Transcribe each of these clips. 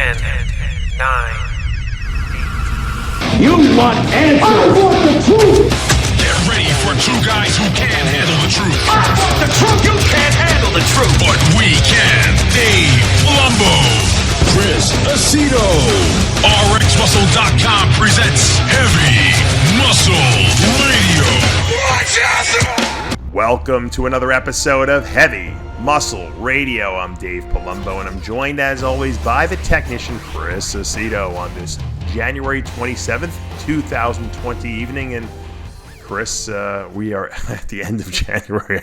10, 9. You want answers? I want the truth! Get ready for two guys who can't handle the truth. I want the truth! You can't handle the truth! But we can. Dave Palumbo, Chris Aceto. RxMuscle.com presents Heavy Muscle Radio. Watch out! Welcome to another episode of Heavy Muscle Radio. I'm Dave Palumbo, and I'm joined, as always, by the technician Chris Aceto on this January 27th, 2020 evening. And Chris, we are at the end of January.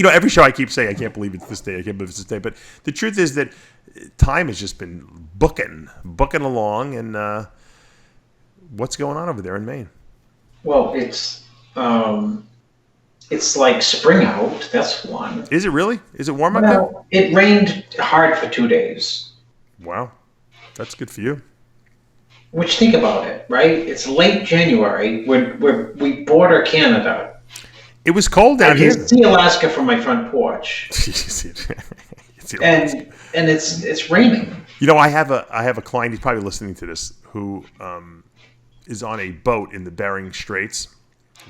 Every show I keep saying, I can't believe it's this day, I can't believe it's this day. But the truth is that time has just been booking along. And what's going on over there in Maine? Well, it's like spring out. That's one. Is it really? Is it warm up there? It rained hard for 2 days. Wow. That's good for you. Which, think about it, right? It's late January. We border Canada. It was cold down here. I can see Alaska from my front porch. and it's raining. You know, I have a client, he's probably listening to this, who is on a boat in the Bering Straits,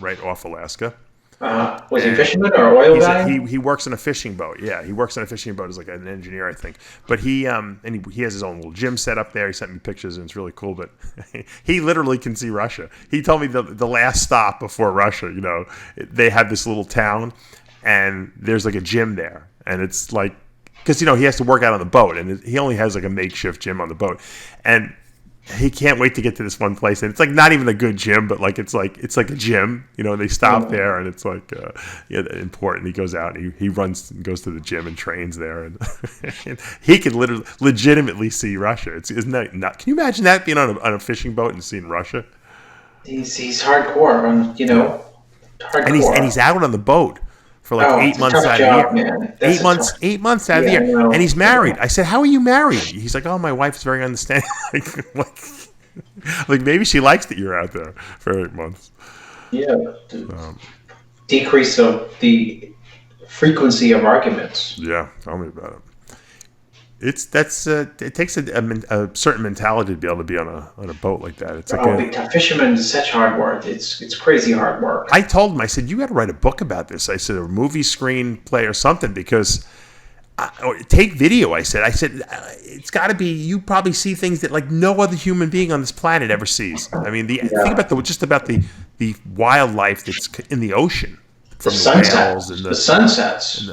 right off Alaska. Was he a fisherman or oil guy? He works on a fishing boat. Yeah, he works on a fishing boat as like an engineer, I think. But he has his own little gym set up there. He sent me pictures, and it's really cool. But he literally can see Russia. He told me the last stop before Russia, they have this little town, and there's like a gym there, and it's like, because he has to work out on the boat, and he only has like a makeshift gym on the boat, and he can't wait to get to this one place, and it's like not even a good gym, but like it's like a gym, and they stop there, and it's like important. He goes out and he runs and goes to the gym and trains there, and he can legitimately see Russia. Isn't that not? Can you imagine that, being on a fishing boat and seeing Russia? He's hardcore, hardcore, and he's out on the boat for like 8 months out of the year. 8 months out of the year. And he's married. I said, "How are you married?" He's like, "Oh, my wife's very understanding." like maybe she likes that you're out there for 8 months. Yeah. Decrease of the frequency of arguments. Yeah, tell me about it. It takes a certain mentality to be able to be on a boat like that. It's like fishermen is such hard work. It's crazy hard work. I told him, I said, you got to write a book about this. I said, a movie screenplay or something, because or take video. I said it's got to be. You probably see things that like no other human being on this planet ever sees. I mean, think about the wildlife that's in the ocean, from the whales and the sunsets.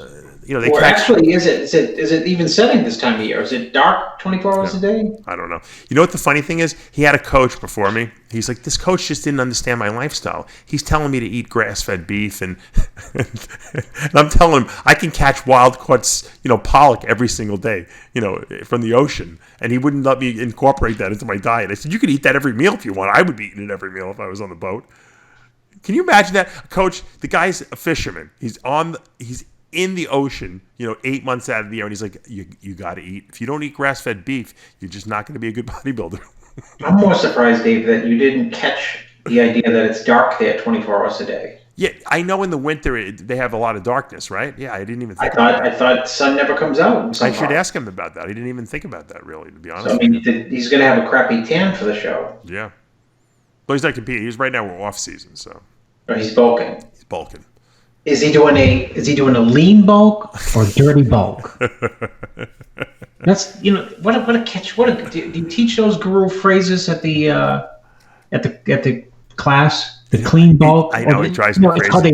And actually, is it even setting this time of year? Is it dark 24 hours a day? I don't know. You know what the funny thing is? He had a coach before me. He's like, this coach just didn't understand my lifestyle. He's telling me to eat grass-fed beef, and I'm telling him I can catch wild-caught, pollock every single day, from the ocean, and he wouldn't let me incorporate that into my diet. I said, you could eat that every meal if you want. I would be eating it every meal if I was on the boat. Can you imagine that? Coach, the guy's a fisherman. He's in the ocean, 8 months out of the year, and he's like, you got to eat. If you don't eat grass-fed beef, you're just not going to be a good bodybuilder. I'm more surprised, Dave, that you didn't catch the idea that it's dark there 24 hours a day. Yeah, I know in the winter they have a lot of darkness, right? Yeah, I didn't even think about that. I thought sun never comes out. I should ask him about that. He didn't even think about that, really, to be honest. So, he's going to have a crappy tan for the show. Yeah. Well, he's not competing. Right now we're off season, so. Or he's bulking. He's bulking. Is he doing a lean bulk or dirty bulk? That's what a catch. Do you teach those guru phrases at the class? The clean bulk. I know, it drives me crazy. It's called a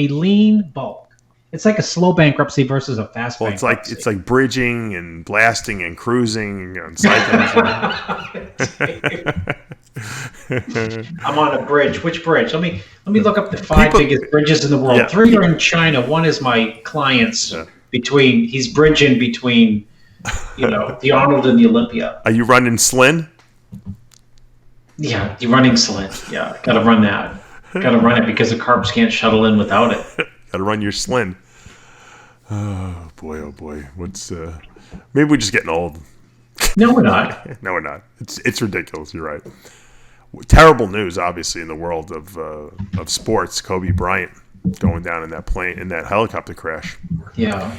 lean bulk. It's like a slow bankruptcy versus a fast bankruptcy. It's like bridging and blasting and cruising and cycling. I'm on a bridge. Which bridge? Let me look up the five biggest bridges in the world. Yeah. 3 are in China. One is my client's. He's bridging between, the Arnold and the Olympia. Are you running Slin? Yeah, you're running Slin. Yeah, got to run that. Got to run it because the carbs can't shuttle in without it. Got to run your Slin. Oh boy. What's maybe we're just getting old. No, we're not. No, we're not. It's ridiculous. You're right. Terrible news, obviously, in the world of sports. Kobe Bryant going down in that helicopter crash. Yeah.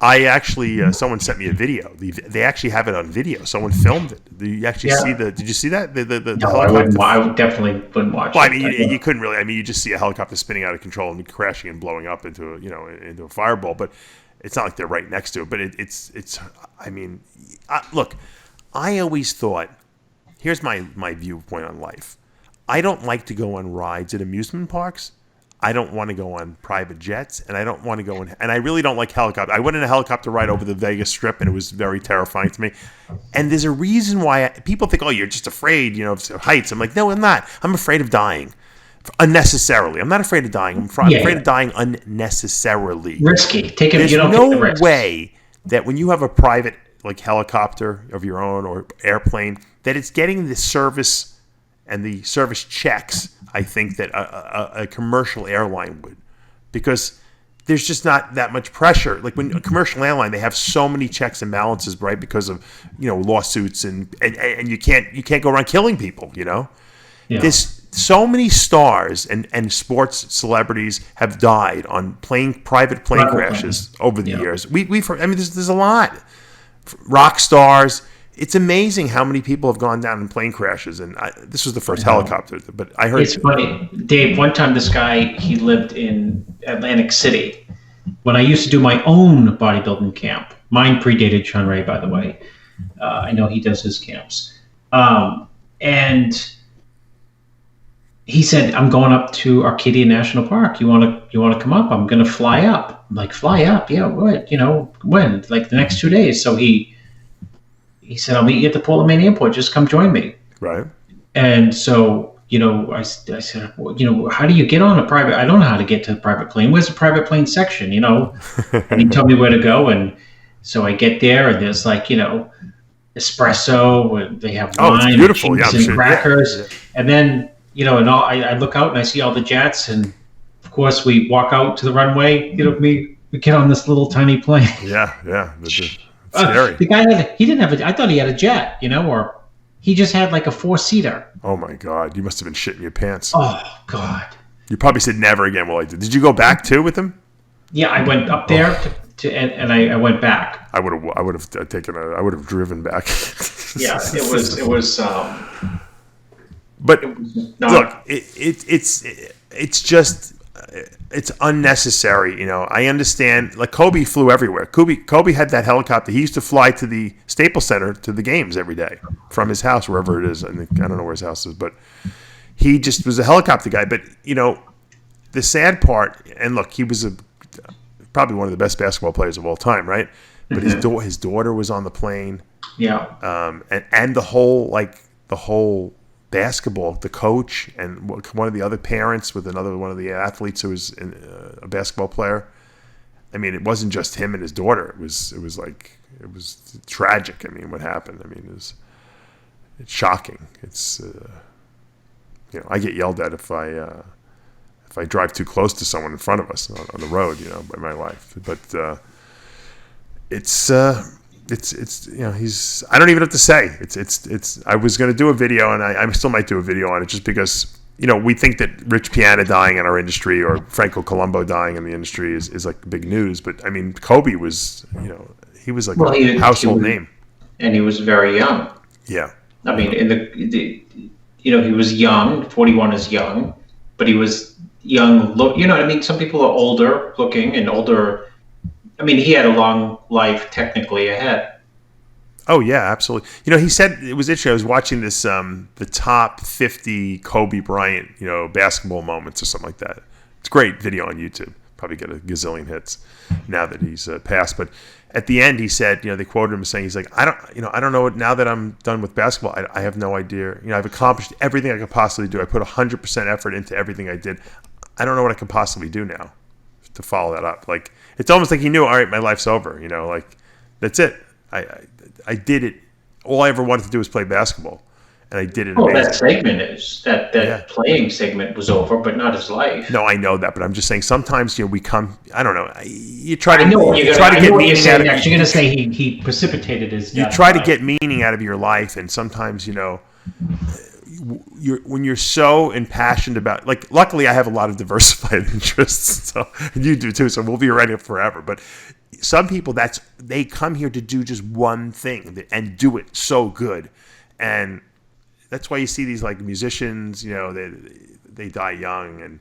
I actually, someone sent me a video. They actually have it on video. Someone filmed it. You actually see did you see that? The No, helicopter? I definitely wouldn't watch Well, it. I mean, you couldn't really. I mean, you just see a helicopter spinning out of control and crashing and blowing up into a fireball. But it's not like they're right next to it. But it's. I mean, look, I always thought. Here's my viewpoint on life. I don't like to go on rides at amusement parks. I don't want to go on private jets, and I don't want to go in. And I really don't like helicopter. I went in a helicopter ride over the Vegas Strip, and it was very terrifying to me. And there's a reason why people think, "Oh, you're just afraid, of heights." I'm like, no, I'm not. I'm afraid of dying unnecessarily. I'm not afraid of dying. I'm afraid of dying unnecessarily. Risky. There's you don't no take the risk. way that when you have a private helicopter of your own or airplane, that it's getting the service and the service checks, I think, that a commercial airline would. Because there's just not that much pressure. Like when a commercial airline, they have so many checks and balances, right? Because of, lawsuits and you can't go around killing people, Yeah. There's so many stars and sports celebrities have died on private plane crashes over the years. There's a lot. Rock stars. It's amazing how many people have gone down in plane crashes, and this was the first helicopter. But I heard it's funny, Dave. One time, this guy he lived in Atlantic City. When I used to do my own bodybuilding camp, mine predated Sean Ray, by the way. I know he does his camps, and he said, "I'm going up to Arcadia National Park. You want to come up? I'm going to fly up." I'm like, "Fly up? Yeah, what? When? Like the next 2 days?" So he said, "I'll meet you at the Portland Main Airport. Just come join me." Right. And so, I said, well, how do you get on a private? I don't know how to get to the private plane. Where's the private plane section? And he told me where to go. And so I get there, and there's espresso. And they have wine, it's beautiful. And, and crackers. Yeah. And then, I look out and I see all the jets. And of course, we walk out to the runway. We get on this little tiny plane. Yeah. Scary. The guy I thought he had a jet, or he just had like a 4-seater. Oh my God. You must have been shitting your pants. Oh God. You probably said never again. Well, I did. Did you go back too with him? Yeah, I went up there and I went back. I would have driven back. Yeah, it was but it was not, look, it's just, it's unnecessary. I understand. Like Kobe flew everywhere. Kobe had that helicopter. He used to fly to the Staples Center to the games every day from his house, wherever it is. I don't know where his house is, but he just was a helicopter guy. But the sad part, and look, he was probably one of the best basketball players of all time, right? But his daughter was on the plane. Yeah. And the whole basketball, the coach and one of the other parents with another one of the athletes who was a basketball player. I mean, it wasn't just him and his daughter. It was tragic. I mean, what happened? I mean, it's shocking. It's I get yelled at if I drive too close to someone in front of us on the road, by my wife. But it's I don't even have to say it's I was going to do a video, and I still might do a video on it, just because we think that Rich Piana dying in our industry or Franco Columbo dying in the industry is like big news, but I mean Kobe was he was like a household name, and he was very young. Yeah, I mean he was young. 41 is young, but he was young. Look, what I mean. Some people are older looking and older. I mean, he had a long life technically ahead. Oh yeah, absolutely. He said it was interesting. I was watching this the top 50 Kobe Bryant, basketball moments or something like that. It's a great video on YouTube. Probably get a gazillion hits now that he's passed. But at the end, he said, they quoted him as saying, he's like, I don't know. Now that I'm done with basketball, I have no idea. I've accomplished everything I could possibly do. I put 100% effort into everything I did. I don't know what I could possibly do now to follow that up. Like, it's almost like he knew, all right, my life's over. Like, that's it. I did it. All I ever wanted to do was play basketball, and I did it. Well, that segment is that playing segment was over, but not his life. No, I know that, but I'm just saying sometimes we come. I don't know. You try to get meaning out of. You're going to say he precipitated his. You try to get meaning out of your life, and sometimes when you're so impassioned about, like, luckily I have a lot of diversified interests, so and you do too, so we'll be around forever. But some people, they come here to do just one thing and do it so good, and that's why you see these like musicians, they die young, and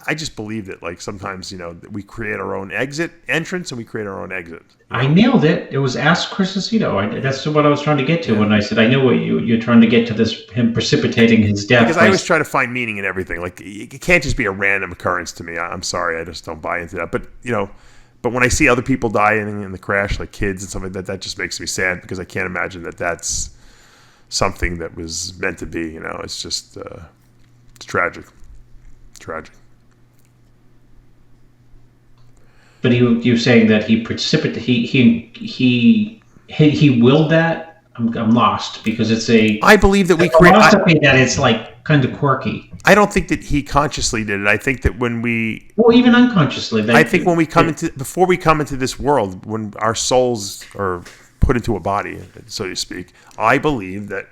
I just believe that, like, sometimes, we create our own entrance and we create our own exit. I nailed it. It was Ask Chris Aceto. That's what I was trying to get to when I said, I know what you're trying to get to, this, him precipitating his death. Because I always try to find meaning in everything. Like, it can't just be a random occurrence to me. I'm sorry. I just don't buy into that. But, but when I see other people dying in the crash, like kids and stuff like that, that just makes me sad, because I can't imagine that that's something that was meant to be. It's just, it's tragic. Tragic. But you're saying that he willed that? I'm lost, because it's I believe that we create that it's like kind of quirky. I don't think that he consciously did it. I think that even unconsciously. I think when before we come into this world, when our souls are put into a body, so to speak, I believe that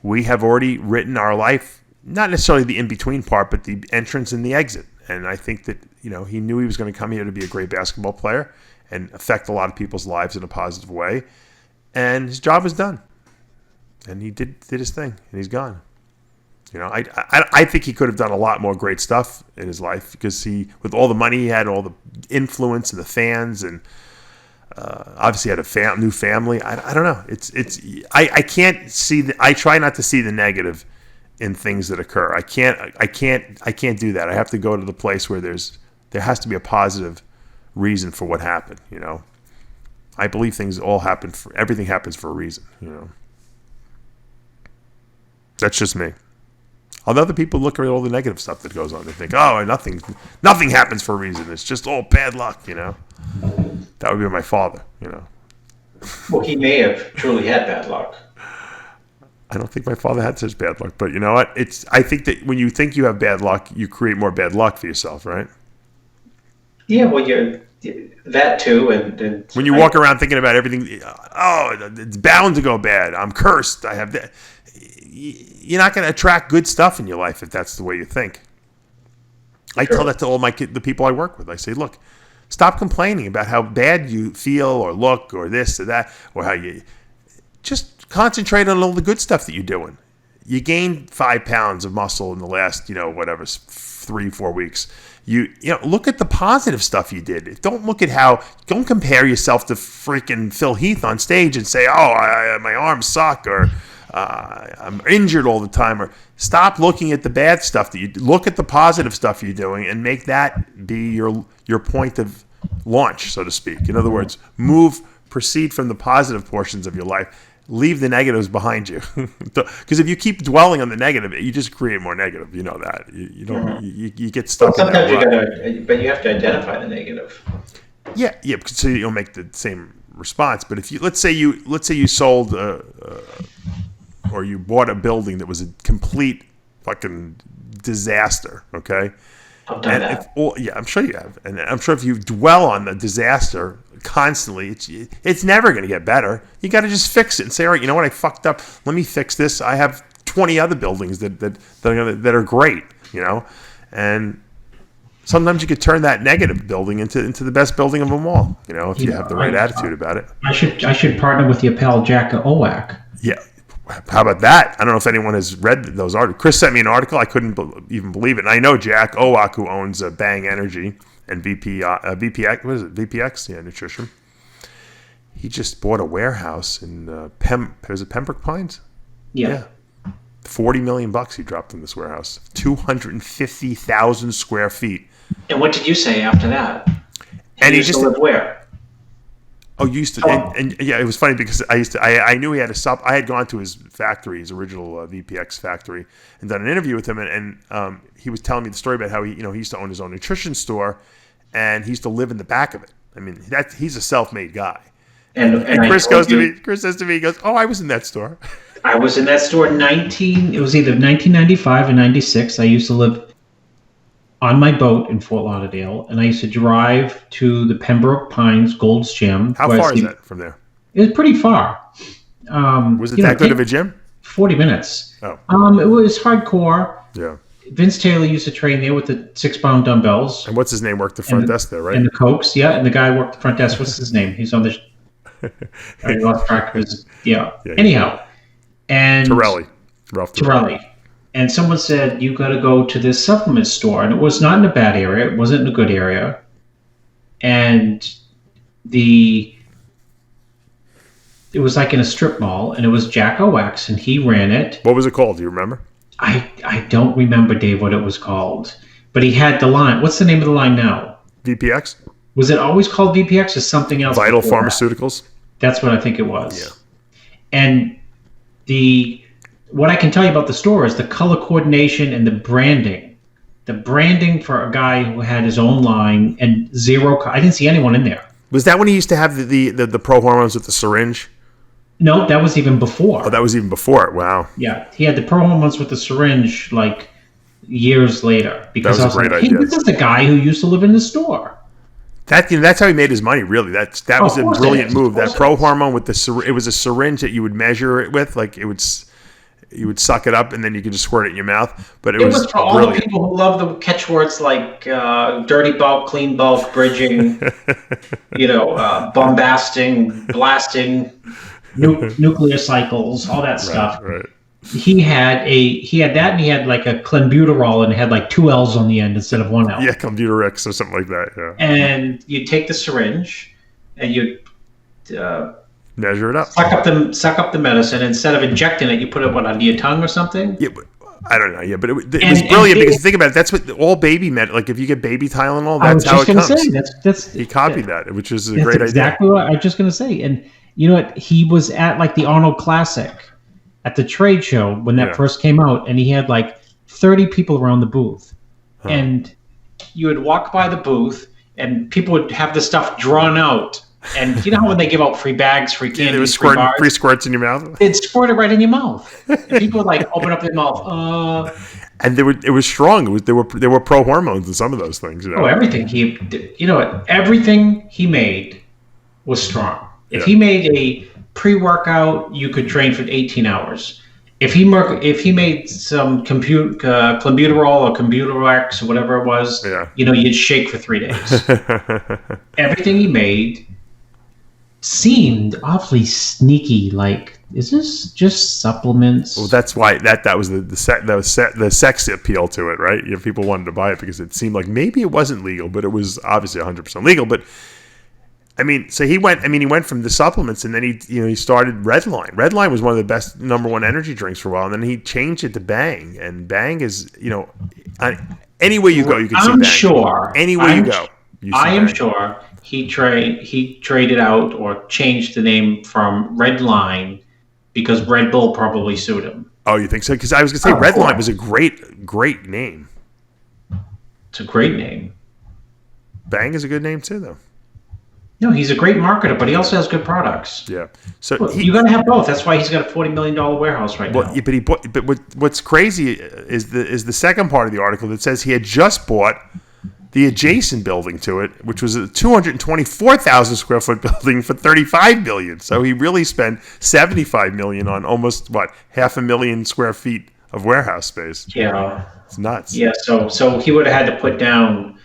we have already written our life, not necessarily the in-between part, but the entrance and the exit. And I think that, he knew he was going to come here to be a great basketball player and affect a lot of people's lives in a positive way. And his job was done. And he did his thing, and he's gone. I think he could have done a lot more great stuff in his life, because with all the money he had, all the influence and the fans, and obviously had a new family. I don't know. I can't see. I try not to see the negative in things that occur. I can't do that. I have to go to the place where there has to be a positive reason for what happened. I believe everything happens for a reason. That's just me. Although other people look at all the negative stuff that goes on, they think, oh, nothing happens for a reason. It's just all bad luck. That would be my father. Well, he may have truly had bad luck. I don't think my father had such bad luck, but you know what? I think that when you think you have bad luck, you create more bad luck for yourself, right? Yeah, well, that too, and when you walk around thinking about everything, it's bound to go bad. I'm cursed. I have that. You're not going to attract good stuff in your life if that's the way you think. I tell that to all the people I work with. I say, look, stop complaining about how bad you feel or look or this or that, or how you just concentrate on all the good stuff that you're doing. You gained 5 pounds of muscle in the last, 3-4 weeks. You look at the positive stuff you did. Don't compare yourself to freaking Phil Heath on stage and say, my arms suck, or I'm injured all the time. Or stop looking at the bad stuff look at the positive stuff you're doing, and make that be your point of launch, so to speak. In other words, proceed from the positive portions of your life. Leave the negatives behind you, because if you keep dwelling on the negative, you just create more negative. You know that you don't. Mm-hmm. You get stuck. Well, sometimes in that but you have to identify the negative. Yeah, so you'll make the same response. But if let's say you sold or you bought a building that was a complete fucking disaster. Okay. I've done that. I'm sure you have, and I'm sure if you dwell on the disaster constantly, it's never going to get better. You got to just fix it and say, all right, you know what, I fucked up. Let me fix this. I have 20 other buildings that are great, and sometimes you could turn that negative building into the best building of them all, if you have the right attitude about it. I should partner with your pal Jaco Wax. Yeah. How about that? I don't know if anyone has read those articles. Chris sent me an article. I couldn't even believe it. And I know Jaco Wax, who owns Bang Energy and VPX. What is it? VPX? Yeah, nutrition. He just bought a warehouse in is it Pembroke Pines? Yeah. $40 million he dropped in this warehouse. 250,000 square feet. And what did you say after that? And he just lived where? Oh, you used to, and yeah, it was funny because I knew he had I had gone to his factory, his original VPX factory, and done an interview with him, and he was telling me the story about how he used to own his own nutrition store, and he used to live in the back of it. I mean, he's a self-made guy. And Chris says to me, he goes, "Oh, I was in that store." I was in that store it was either 1995 or 96. I used to live on my boat in Fort Lauderdale, and I used to drive to the Pembroke Pines Gold's Gym. How far is that from there? It was pretty far. Was it that good of a gym? 40 minutes. Oh. It was hardcore. Yeah. Vince Taylor used to train there with the 6-pound dumbbells. And what's his name? Worked the front desk there, right? And the Cokes, yeah. And the guy worked the front desk. What's his name? He's on the... I lost track of his... Yeah. Anyhow. And... Torelli. Ralph Torelli. And someone said, you got to go to this supplement store. And it was not in a bad area. It wasn't in a good area. And it was like in a strip mall. And it was Jaco Wax. And he ran it. What was it called? Do you remember? I don't remember, Dave, what it was called. But he had the line. What's the name of the line now? VPX? Was it always called VPX or something else? Vital Pharmaceuticals? That's what I think it was. Yeah. And what I can tell you about the store is the color coordination and the branding. The branding for a guy who had his own line and I didn't see anyone in there. Was that when he used to have the pro hormones with the syringe? No, that was even before. Oh, that was even before it. Wow. Yeah, he had the pro hormones with the syringe like years later. Because that was a great idea. Hey, this is the guy who used to live in the store. That's how he made his money. Really, that was a brilliant move. That pro hormone with it was a syringe that you would measure it with, like you would suck it up and then you could just squirt it in your mouth. But it was for all the people who love the catchwords like dirty bulk, clean bulk, bridging, bombasting, blasting. Nuclear cycles, all that stuff. Right. He had that, and he had like a clenbuterol, and it had like 2 L's on the end instead of 1 L. Yeah, Clenbuterix or something like that. Yeah. And you take the syringe, and you measure it up. Suck up the medicine. Instead of injecting it, you put it under your tongue or something. Yeah, but, I don't know. Yeah, but it was brilliant because think about it. That's what all baby med. Like if you get baby Tylenol, that's how it comes. He copied that, which is a great idea. Exactly what I was just going to say. And you know what? He was at like the Arnold Classic at the trade show when that first came out, and he had like 30 people around the booth. Huh. And you would walk by the booth, and people would have the stuff drawn out. And you know how when they give out free bags, free candy, free squirts in your mouth? They'd squirt it right in your mouth. And people would like open up their mouth. And it was strong. There were pro hormones in some of those things. Oh, everything everything he made was strong. If he made a pre-workout, you could train for 18 hours. If he made some clenbuterol or Computer-X or whatever it was, you'd shake for 3 days. Everything he made seemed awfully sneaky. Like, is this just supplements? Well, that's why that was the sex appeal to it, right? People wanted to buy it because it seemed like maybe it wasn't legal, but it was obviously 100% legal. But I mean, so he went from the supplements, and then he started Redline. Redline was one of the best #1 energy drinks for a while, and then he changed it to Bang. And Bang is, anywhere you go, you can see Bang. I'm sure. Anywhere you go, you see I am Bang. sure he traded out or changed the name from Redline because Red Bull probably sued him. Oh, you think so? Because I was going to say Redline was a great name. It's a great name. Bang is a good name too, though. No, he's a great marketer, but he also has good products. Yeah, so you got to have both. That's why he's got a $40 million warehouse right now. But what's crazy is the second part of the article that says he had just bought the adjacent building to it, which was a 224,000 square foot building for $35 million. So he really spent $75 million on almost 500,000 square feet of warehouse space. Yeah, it's nuts. Yeah, so he would have had to put down.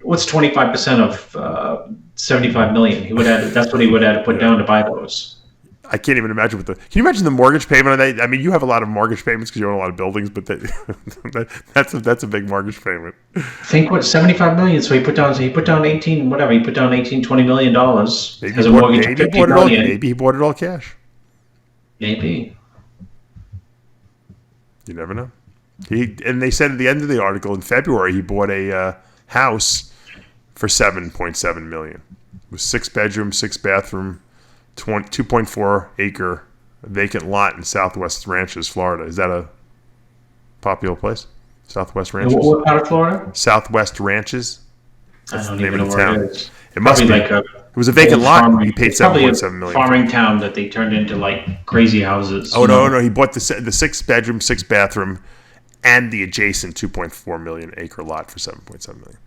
What's 25% of 75 million? That's what he would have to put down to buy those. I can't even imagine can you imagine the mortgage payment on that? I mean, you have a lot of mortgage payments because you own a lot of buildings, but that's a big mortgage payment. Think what 75 million. So he put down 18, whatever. He put down $20 million maybe as a mortgage of $50 million. Maybe he bought it all cash. Maybe. You never know. And they said at the end of the article in February he bought a house for $7.7 million. It was 6 bedroom, 6 bathroom, 2.4 acre vacant lot in Southwest Ranches, Florida. Is that a popular place? Southwest Ranches. What part of Florida? Southwest Ranches. That's the name of the town. It must be. Like it was a vacant lot. He paid $7.7 million. Farming town that they turned into like crazy houses. Oh no! He bought the 6 bedroom, 6 bathroom, and the adjacent 2.4 million acre lot for $7.7 million.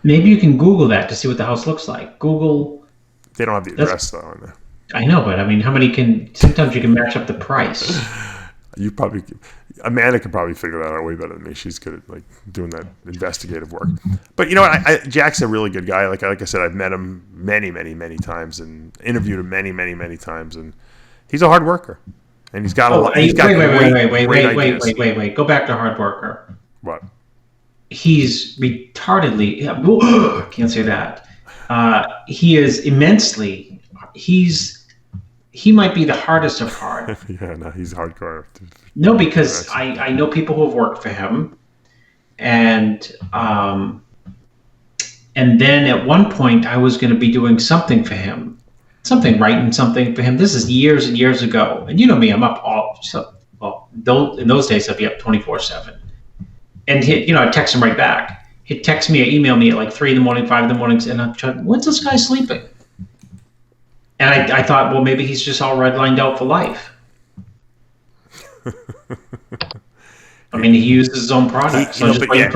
Maybe you can Google that to see what the house looks like. Google. They don't have the address though. I know, but I mean, sometimes you can match up the price. You probably, Amanda could probably figure that out way better than me. She's good at like doing that investigative work. But you know what? Jack's a really good guy. Like I said, I've met him many times and interviewed him many times, and he's a hard worker. And he's got a lot. Wait. Go back to hard worker. What? He's retardedly. Can't say that. He is immensely. He might be the hardest of hard. Yeah, no, he's hardcore. No, because I know people who have worked for him, and then at one point I was going to be doing something for him, writing something for him. This is years and years ago, and you know me, I'm up in those days I'd be up 24/7, and I'd text him right back. He'd text me or email me at like 3 a.m, 5 a.m, and I'm trying, when's this guy sleeping? And I thought, well, maybe he's just all redlined out for life. I mean, he uses his own products. But you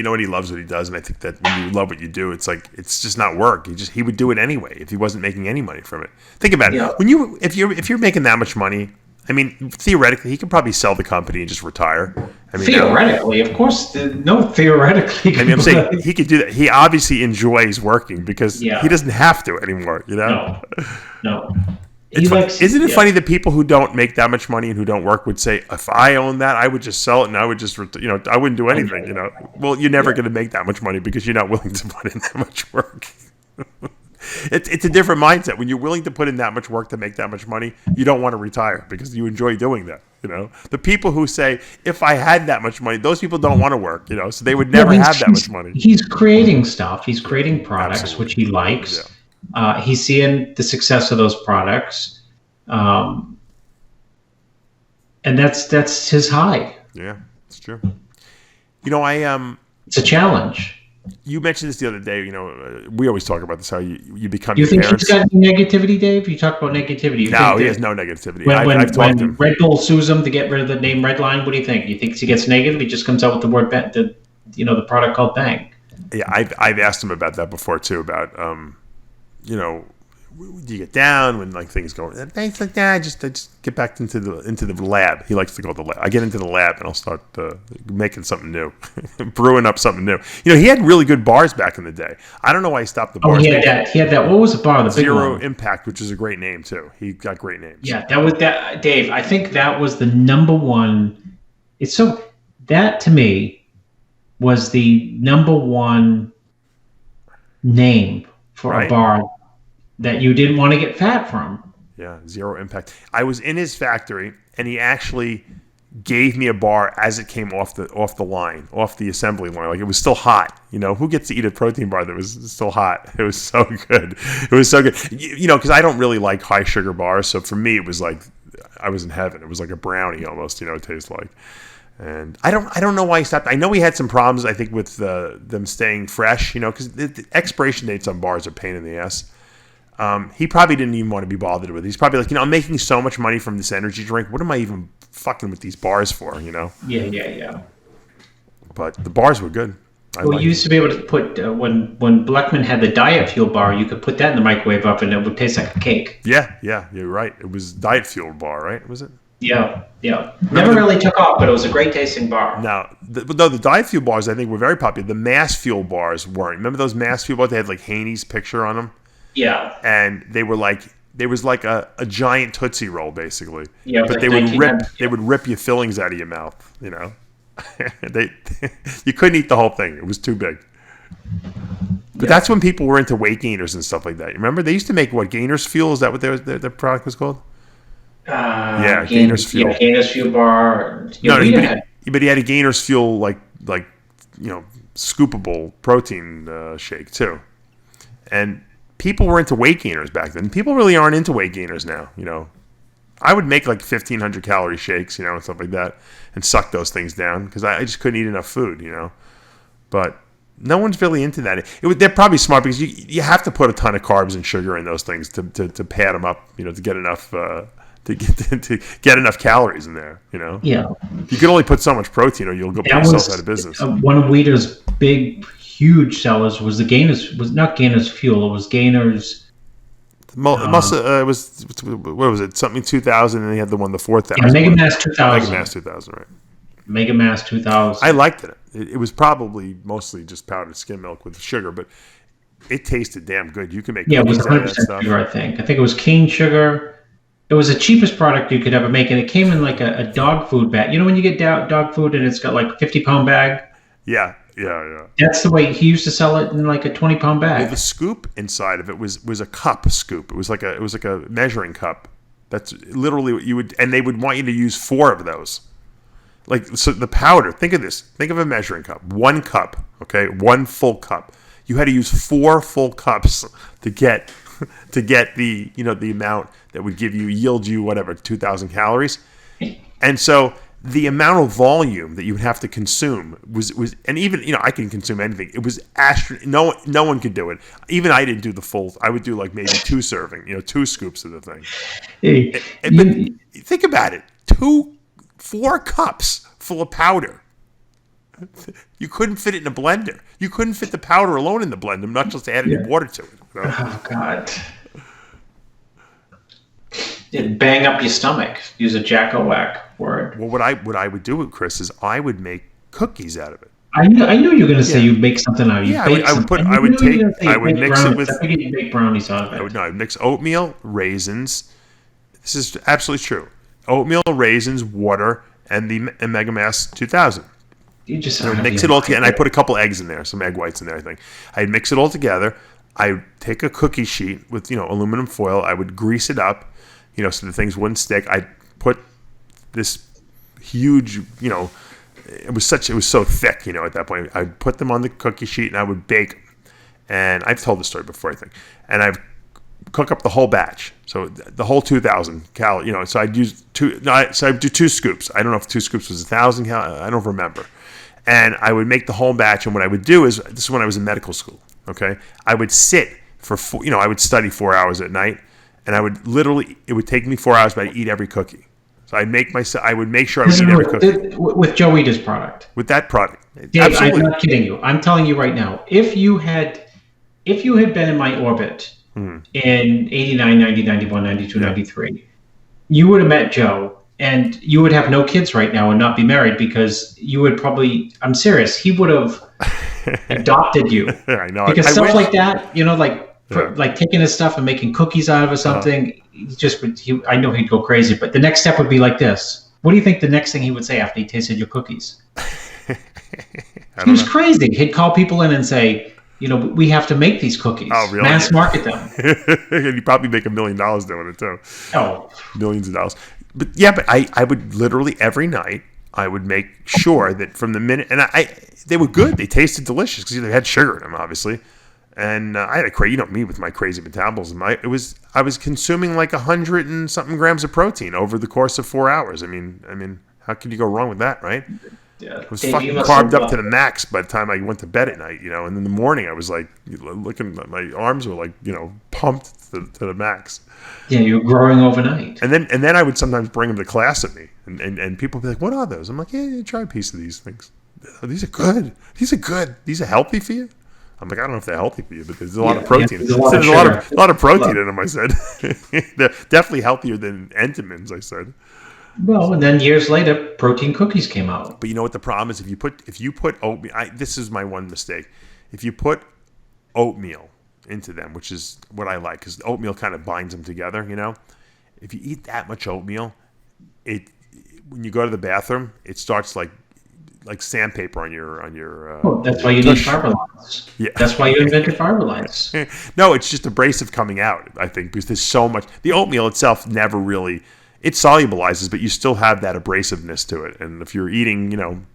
know what? He loves what he does, and I think that when you love what you do, it's like it's just not work. He would do it anyway if he wasn't making any money from it. Think about it. If you're making that much money, I mean, theoretically, he could probably sell the company and just retire. I mean, theoretically, of course, theoretically. I mean, I'm saying he could do that. He obviously enjoys working because he doesn't have to anymore. No. Isn't it funny that people who don't make that much money and who don't work would say, if I owned that, I would just sell it and I would just, I wouldn't do anything. Well, you're never going to make that much money because you're not willing to put in that much work. It's a different mindset. When you're willing to put in that much work to make that much money, you don't want to retire because you enjoy doing that. The people who say, if I had that much money, those people don't want to work, so they would never have that much money. He's creating stuff. He's creating products, which he likes. Yeah. He's seeing the success of those products. And that's his high. Yeah, it's true. It's a challenge. You mentioned this the other day. We always talk about this. How you become. Do you think parents. He's got negativity, Dave? You talk about negativity. No, he has no negativity. I've talked to him. Red Bull sues him to get rid of the name Redline. What do you think? You think he gets negative? He just comes out with the word the product called Bang. Yeah, I've asked him about that before too. About do you get down when like things go? He's like, I just get back into the lab. He likes to go to the lab. I get into the lab and I'll start making something new, brewing up something new. He had really good bars back in the day. I don't know why he stopped the bars. He had that. What was the bar? The Zero big Impact, which is a great name too. He got great names. Yeah, that was that, Dave. I think that was the number one. That to me was the number one name for a bar that you didn't want to get fat from. Yeah, Zero Impact. I was in his factory, and he actually gave me a bar as it came off the line, off the assembly line. Like it was still hot. Who gets to eat a protein bar that was still hot? It was so good. It was so good. Because I don't really like high sugar bars, so for me it was like I was in heaven. It was like a brownie almost. It tastes like. And I don't know why he stopped. I know he had some problems. I think with them staying fresh. Because the expiration dates on bars are a pain in the ass. He probably didn't even want to be bothered with it. He's probably like, I'm making so much money from this energy drink. What am I even fucking with these bars for, Yeah. But the bars were good. You used to be able to put, when Bleckman had the Diet Fuel bar, you could put that in the microwave oven and it would taste like a cake. Yeah, you're right. It was Diet Fuel bar, right? Was it? Yeah. Never really took off, but it was a great tasting bar. Now, the Diet Fuel bars, I think, were very popular. The Mass Fuel bars weren't. Remember those Mass Fuel bars? They had like Haney's picture on them. Yeah. And they were like, there was like a giant Tootsie Roll, basically. Yeah. But like they would rip your fillings out of your mouth, you couldn't eat the whole thing. It was too big. But that's when people were into weight gainers and stuff like that. You remember? They used to make Gainers Fuel? Is that what their product was called? Gainers Fuel. Yeah, Gainers Fuel bar. But he had a Gainers Fuel like scoopable protein shake too. And people were into weight gainers back then. People really aren't into weight gainers now. I would make like 1,500 calorie shakes, and stuff like that, and suck those things down because I just couldn't eat enough food, But no one's really into that. They're probably smart because you have to put a ton of carbs and sugar in those things to pad them up, to get enough to get enough calories in there. Yeah. You can only put so much protein, or you'll go put yourself out of business. One of Weider's big, huge sellers was was not Gainers Fuel. It was Gainers Muscle was what was it? Something 2000, and they had the one the 4000. Yeah, Mega Mass 2000. Mega Mass 2000, right? Mega Mass 2000. I liked it. It was probably mostly just powdered skim milk with sugar, but it tasted damn good. You can make it was cookies out of that 100% stuff. sugar. I think it was cane sugar. It was the cheapest product you could ever make, and it came in like a dog food bag. You know when you get dog food and it's got like a 50-pound bag? Yeah. That's the way he used to sell it in like a 20-pound bag. Well, the scoop inside of it was a cup scoop. It was like a measuring cup. That's literally what you would, and they would want you to use 4 of those. Like, so the powder, think of this. Think of a measuring cup. 1 cup, okay? 1 full cup. You had to use 4 full cups to get the, the amount that would yield you whatever, 2,000 calories. And so the amount of volume that you would have to consume was and even, I can consume anything. It was no one could do it. Even I didn't do the full. I would do like maybe 2 serving, 2 scoops of the thing. But think about it. 4 cups full of powder. You couldn't fit it in a blender. You couldn't fit the powder alone in the blender, not just add any water to it. Oh God! It'd bang up your stomach. Use a Jaco Wax word. Well, what I would do with Chris is I would make cookies out of it. I knew you were going to say you make something out of it. Yeah, I would mix it with. I think you make brownies out of it. I would mix oatmeal, raisins. This is absolutely true. Oatmeal, raisins, water, and the Mega Mass 2000. You just mix it all together, and I put a couple eggs in there, some egg whites in there. I think I'd mix it all together. I'd take a cookie sheet with aluminum foil. I would grease it up, so the things wouldn't stick. I'd put this huge, it was so thick, at that point. I'd put them on the cookie sheet and I would bake them. And I've told the story before, I think. And I'd cook up the whole batch, so the whole 2,000 calories. So I'd use so I'd do 2 scoops. I don't know if 2 scoops was 1,000 calories. I don't remember. And I would make the whole batch, and what I would do is, this is when I was in medical school, okay? I would sit for, I would study 4 hours at night, and I would it would take me 4 hours, but I'd eat every cookie. So I would make sure I would eat every cookie. With Joe Eater's product. With that product. Dave, absolutely. I'm not kidding you. I'm telling you right now, if you had been in my orbit in 89, 90, 91, 92, 93, you would have met Joe. And you would have no kids right now and not be married because you would probably, I'm serious, he would have adopted you. I know. Because stuff like that, like taking his stuff and making cookies out of it or something, I know he'd go crazy. But the next step would be like this. What do you think the next thing he would say after he tasted your cookies? He was crazy. He'd call people in and say, we have to make these cookies. Oh, really? Mass market them. And you'd probably make $1 million doing it too. Oh. Millions of dollars. But I would literally every night I would make sure that from the minute, and they were good. They tasted delicious because they had sugar in them, obviously. And I had me with my crazy metabolism. I was consuming like 100 and something grams of protein over the course of 4 hours. I mean, how could you go wrong with that, right? Yeah. I was fucking carved up to the max by the time I went to bed at night, and in the morning I was like looking, my arms were like, pumped to the max. Yeah, you were growing overnight. And then I would sometimes bring them to class with me, and people would be like, "What are those?" I'm like, "Yeah, try a piece of these things. These are good. These are good. These are healthy for you." I'm like, "I don't know if they're healthy for you, but there's a lot of protein. There's a lot of protein in them." I said, "They're definitely healthier than Entenmann's." I said. Well, and then years later, protein cookies came out. But you know what the problem is? If you put oatmeal, this is my one mistake. If you put oatmeal into them, which is what I like, because oatmeal kind of binds them together. If you eat that much oatmeal, when you go to the bathroom, it starts like sandpaper on your. That's why you need fiber lines. Yeah, that's why you invented fiber lines. No, it's just abrasive coming out. I think because there's so much. The oatmeal itself never really. It solubilizes, but you still have that abrasiveness to it. And if you're eating,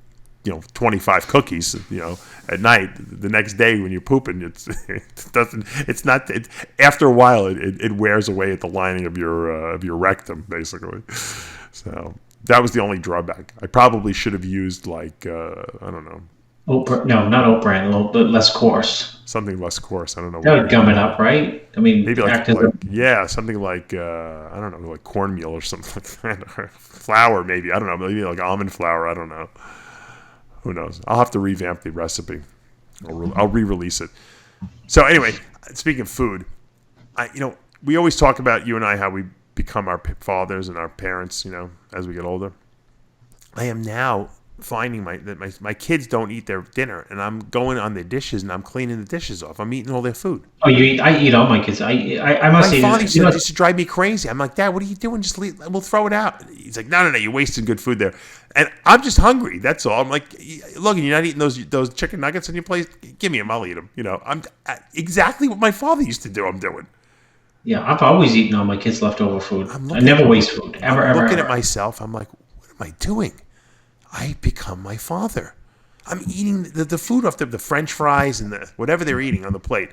25 cookies, at night, the next day when you're pooping, after a while, it wears away at the lining of your rectum, basically. So that was the only drawback. I probably should have used I don't know. Not oat bran, a little bit less coarse. Something less coarse. I don't know. That would gum it up, right? I mean, maybe something like I don't know, like cornmeal or something like that. Flour, maybe. I don't know. Maybe like almond flour. I don't know. Who knows? I'll have to revamp the recipe. I'll re-release it. So anyway, speaking of food, we always talk about, you and I, how we become our fathers and our parents, as we get older. I am now finding that my kids don't eat their dinner, and I'm going on their dishes and I'm cleaning the dishes off. I'm eating all their food. Oh, you eat? I eat all my kids. I must My eat. father used to drive me crazy. I'm like, Dad, what are you doing? Just leave. We'll throw it out. He's like, No, you're wasting good food there. And I'm just hungry. That's all. I'm like, Logan, you're not eating those chicken nuggets on your plate. Give me them. I'll eat them. I'm exactly what my father used to do. I'm doing. Yeah, I've always eaten all my kids' leftover food. I never waste food. I'm looking at myself. I'm like, what am I doing? I become my father. I'm eating the food off the French fries and the whatever they're eating on the plate.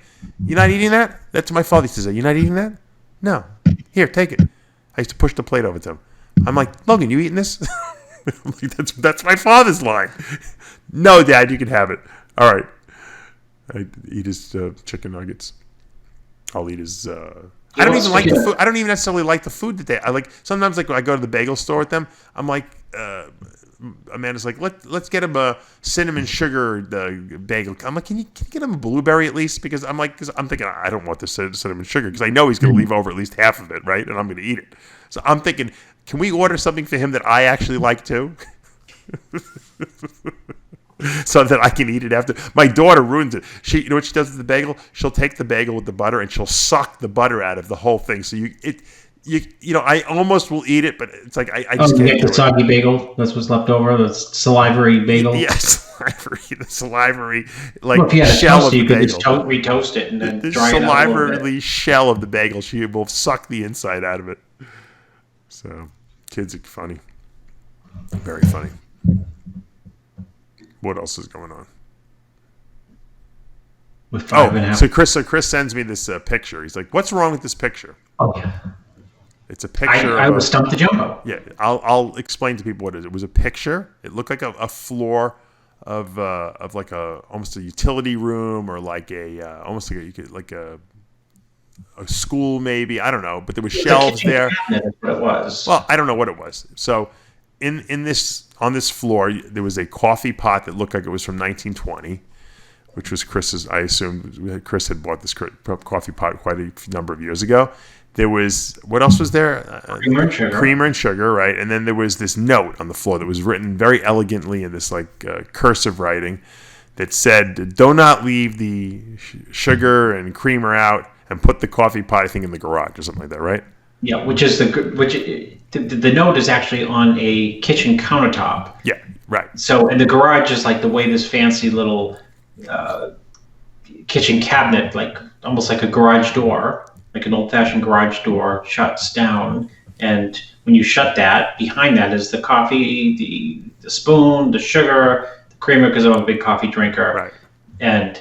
You're not eating that? That's what my father used to say. You're not eating that? No. Here, take it. I used to push the plate over to him. I'm like, Logan, you eating this? I'm like, that's my father's line. No, Dad, you can have it. All right. I eat his chicken nuggets. I'll eat his. I don't even like the food. I don't even necessarily like the food that I like. Sometimes, like when I go to the bagel store with them, I'm like, Amanda's like, let's get him a cinnamon sugar bagel. I'm like, can you get him a blueberry at least? Because I'm thinking I don't want the cinnamon sugar because I know he's going to leave over at least half of it, right? And I'm going to eat it. So I'm thinking, can we order something for him that I actually like too? So that I can eat it after. My daughter ruins it. You know what she does with the bagel? She'll take the bagel with the butter and she'll suck the butter out of the whole thing. So I almost will eat it, but it's like I just can't. The soggy bagel. That's what's left over. The salivary bagel. Yes, the salivary shell of the bagel. You could just retoast it and then dry it out. The salivary shell of the bagel. She will suck the inside out of it. So kids are funny, very funny. What else is going on? So Chris sends me this picture. He's like, "What's wrong with this picture?" Oh yeah. It's a picture. I was stumped the jumbo. Yeah, I'll explain to people what it is. It was a picture. It looked like a floor of like almost a utility room or like almost like a school maybe. I don't know, but there was shelves there. That's what it was. Well, I don't know what it was. So on this floor, there was a coffee pot that looked like it was from 1920, which was Chris's. I assume Chris had bought this coffee pot quite a number of years ago. There was, what else was there? Creamer and sugar, right? And then there was this note on the floor that was written very elegantly in this cursive writing that said, "Do not leave the sugar and creamer out and put the coffee pot, I think, in the garage," or something like that, right? Yeah, the note is actually on a kitchen countertop. Yeah, right. So, and the garage is like the way this fancy little kitchen cabinet, like almost like a garage door, like an old-fashioned garage door, shuts down. And when you shut that, behind that is the coffee, the spoon, the sugar, the creamer, because I'm a big coffee drinker. Right. And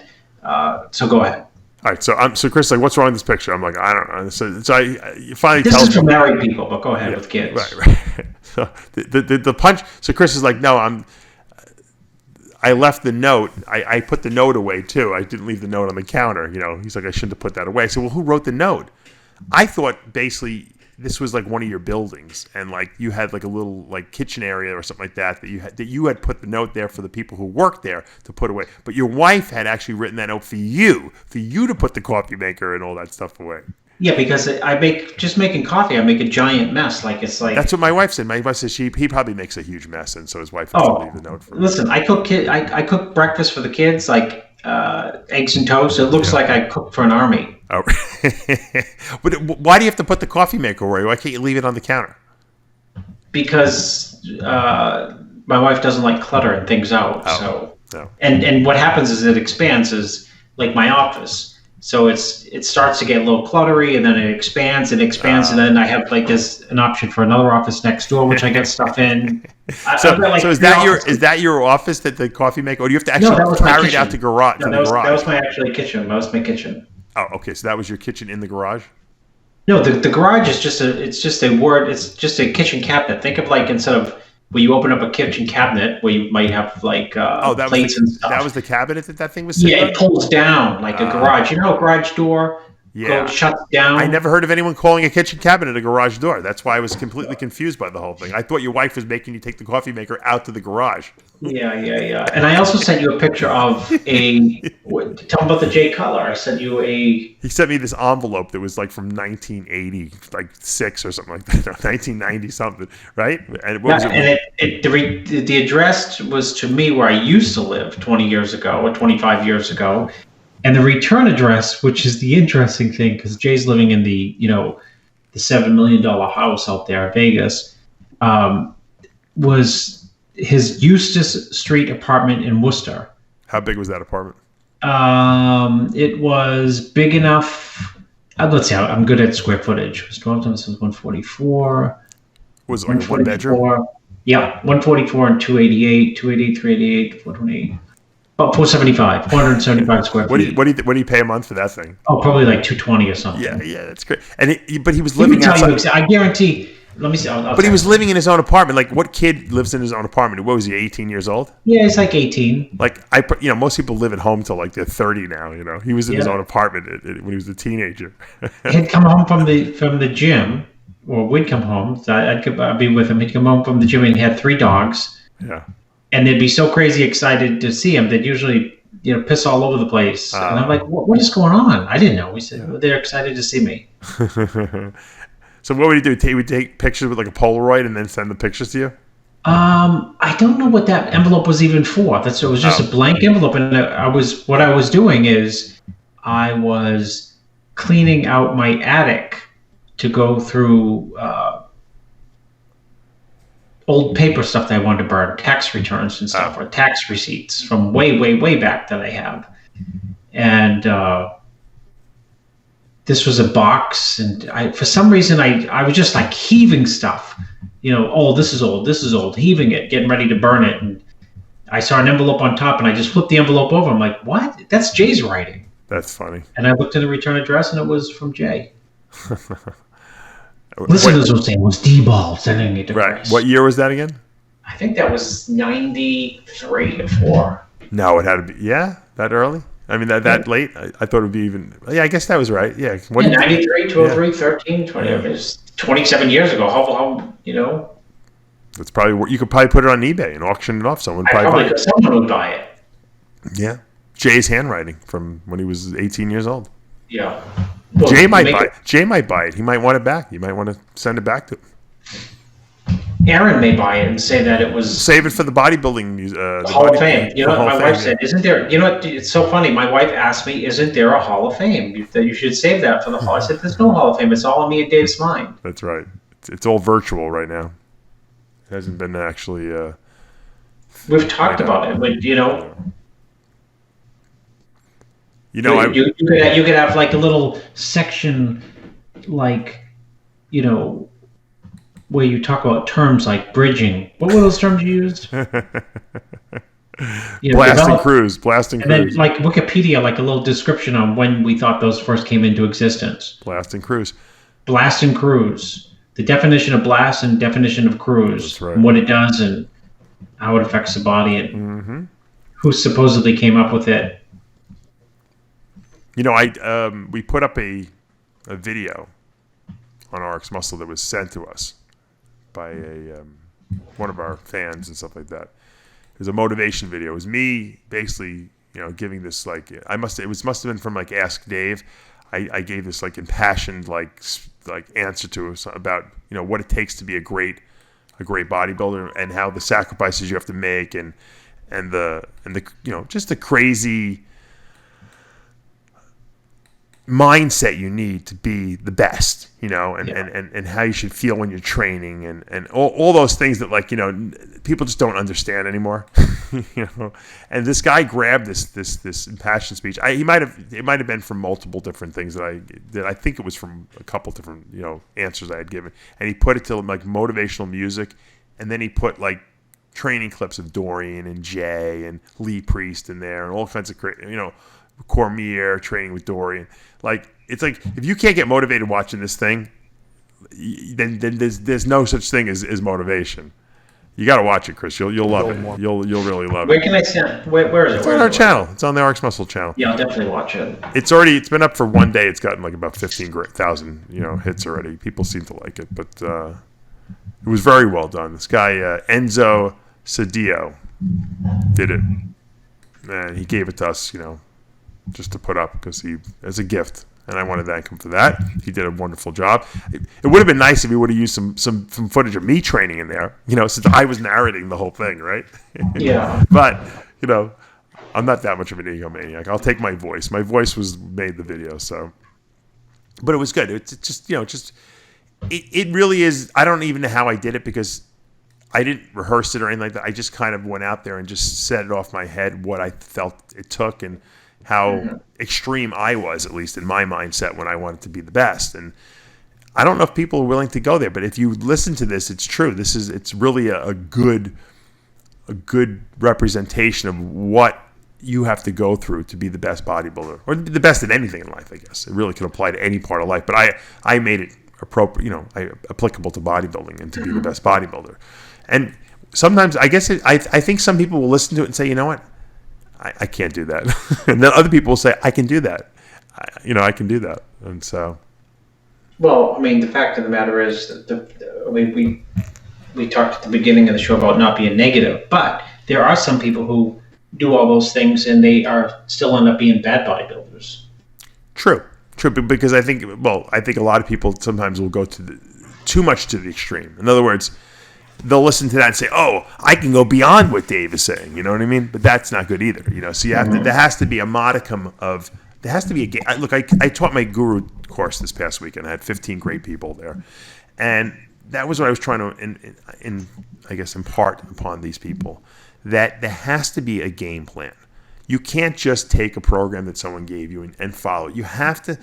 so go ahead. All right, so Chris is like, "What's wrong with this picture?" I'm like, "I don't know." So you finally this tell is me. for married people, but go ahead with kids. Right. So the punch. So Chris is like, "No, I left the note. I put the note away too. I didn't leave the note on the counter. He's like, I shouldn't have put that away." I said, "Well, who wrote the note?" I thought basically this was like one of your buildings, and like you had like a little like kitchen area or something like that you had put the note there for the people who worked there to put away. But your wife had actually written that note for you to put the coffee maker and all that stuff away. Yeah, because making coffee, I make a giant mess. It's like that's what my wife said. My wife says he probably makes a huge mess, and so his wife has to leave the note for him. Listen, I cook breakfast for the kids, like eggs and toast. It looks like I cook for an army. Oh. But why do you have to put the coffee maker away? Why can't you leave it on the counter? Because my wife doesn't like cluttering things out. Oh. No. And what happens is it expands, is like my office. So it starts to get a little cluttery, and then it expands, and then I have an option for another office next door, which I get stuff in. So is that your office, that the coffee maker, or do you have to actually carry it out to garage? No, that was my kitchen. That was my kitchen. Oh, okay. So that was your kitchen in the garage? No, the garage is just a kitchen cabinet. Think of instead of where you open up a kitchen cabinet where you might have plates and stuff. That was the cabinet that thing was sitting on? It pulls down like a garage. You know, a garage door, shuts down. I never heard of anyone calling a kitchen cabinet a garage door. That's why I was completely confused by the whole thing. I thought your wife was making you take the coffee maker out to the garage. Yeah. And I also sent you a picture of tell me about the Jay Cutler. I sent you He sent me this envelope that was like from 1986 or something like that, 1990 something, right? And what was it? The address was to me where I used to live 20 years ago or 25 years ago. And the return address, which is the interesting thing, because Jay's living in the $7 million house out there in Vegas, was his Eustis Street apartment in Worcester. How big was that apartment? It was big enough. Let's see. I'm good at square footage. It was 12 times 144. Was it like a one bedroom? Yeah, 144 and 288, 288, 388, 428. About 475, 475 square feet. What do you pay a month for that thing? Oh, probably like 220 or something. Yeah, that's great. And but he was living outside. I guarantee. Let me see. But he was living in his own apartment. Like, what kid lives in his own apartment? What was he, 18 years old? Yeah, he's like 18. Like, most people live at home till like they're 30 now. He was in his own apartment when he was a teenager. He'd come home from the gym, or we'd come home. So I'd be with him. He'd come home from the gym and he had 3 dogs. Yeah. And they'd be so crazy excited to see him. They'd usually, piss all over the place. And I'm like, what is going on? I didn't know. He said, well, they're excited to see me. So what would he do? He would take pictures with like a Polaroid and then send the pictures to you? I don't know what that envelope was even for. It was just a blank envelope. And what I was doing is I was cleaning out my attic to go through old paper stuff that I wanted to burn, tax returns and stuff, or tax receipts from way, way, way back that I have. And this was a box, and for some reason I was just like heaving stuff. This is old, heaving it, getting ready to burn it. And I saw an envelope on top, and I just flipped the envelope over. I'm like, what? That's Jay's writing. That's funny. And I looked at the return address, and it was from Jay. Listeners will say it was D-Ball sending it to Chris. What year was that again? I think that was 93 or 4. No, it had to be. Yeah, that early? I mean, that late? I thought it would be even. Yeah, I guess that was right. Yeah. 93, 203, 13, 20. It was 27 years ago. How That's probably. You could probably put it on eBay and auction it off. Someone would buy it. Yeah. Jay's handwriting from when he was 18 years old. Yeah. Well, Jay might buy it. Jay might buy it. He might want it back. You might want to send it back to him. Aaron may buy it and say that it was... Save it for the bodybuilding... the Hall of Fame. You know what my wife said? Isn't there... You know what? It's so funny. My wife asked me, isn't there a Hall of Fame? You should save that for the Hall. I said, there's no Hall of Fame. It's all on me and Dave's mind. That's right. It's all virtual right now. It hasn't been actually... We've talked about it, but, you could have like a little section, like, where you talk about terms like bridging. What were those terms you used? Blast and cruise. And then like Wikipedia, like a little description on when we thought those first came into existence. Blast and cruise. Blast and cruise. The definition of blast and definition of cruise. That's right. And what it does and how it affects the body and who supposedly came up with it. We put up a video on RxMuscle that was sent to us by one of our fans and stuff like that. It was a motivation video. It was me basically, giving this like it must have been from like Ask Dave. I gave this like impassioned like answer to us about what it takes to be a great bodybuilder and how the sacrifices you have to make and the just the crazy mindset you need to be the best, and how you should feel when you're training and all those things that people just don't understand anymore. And this guy grabbed this impassioned speech. It might have been from multiple different things that I think it was from a couple different answers I had given, and he put it to like motivational music, and then he put like training clips of Dorian and Jay and Lee Priest in there and all kinds of Cormier training with Dorian. Like, it's like if you can't get motivated watching this thing, then there's no such thing as motivation. You got to watch it, Chris. You'll love it. You'll really love Where it. can I send? Where is it? It's on our channel. It's on the RxMuscle channel. Yeah, I'll definitely watch it. It's been up for one day. It's gotten like about 15,000 hits already. People seem to like it, but it was very well done. This guy Enzo Cedillo did it, and he gave it to us, just to put up because as a gift. And I want to thank him for that. He did a wonderful job. It would have been nice if he would have used some footage of me training in there, since I was narrating the whole thing, right? Yeah. But, I'm not that much of an egomaniac. I'll take my voice. My voice made the video, so. But it was good. It's just, it really is. I don't even know how I did it because I didn't rehearse it or anything like that. I just kind of went out there and just set it off my head what I felt it took and how extreme I was, at least in my mindset, when I wanted to be the best. And I don't know if people are willing to go there, but if you listen to this, it's true. It's really a good representation of what you have to go through to be the best bodybuilder, or the best at anything in life, I guess. It really can apply to any part of life, but I made it appropriate, applicable to bodybuilding and to be the best bodybuilder. And sometimes I guess I think some people will listen to it and say, you know what? I can't do that. And then other people will say, I can do that. I can do that. And so. Well, the fact of the matter is that we talked at the beginning of the show about not being negative, but there are some people who do all those things and they are still end up being bad bodybuilders. True, because I think a lot of people sometimes will go too much to the extreme. In other words, they'll listen to that and say, "Oh, I can go beyond what Dave is saying." You know what I mean? But that's not good either. So you have to. There has to be a modicum of. There has to be a game. Look, I taught my guru course this past weekend. I had 15 great people there, and that was what I was trying to, I guess, impart upon these people, that there has to be a game plan. You can't just take a program that someone gave you and follow it. You have to.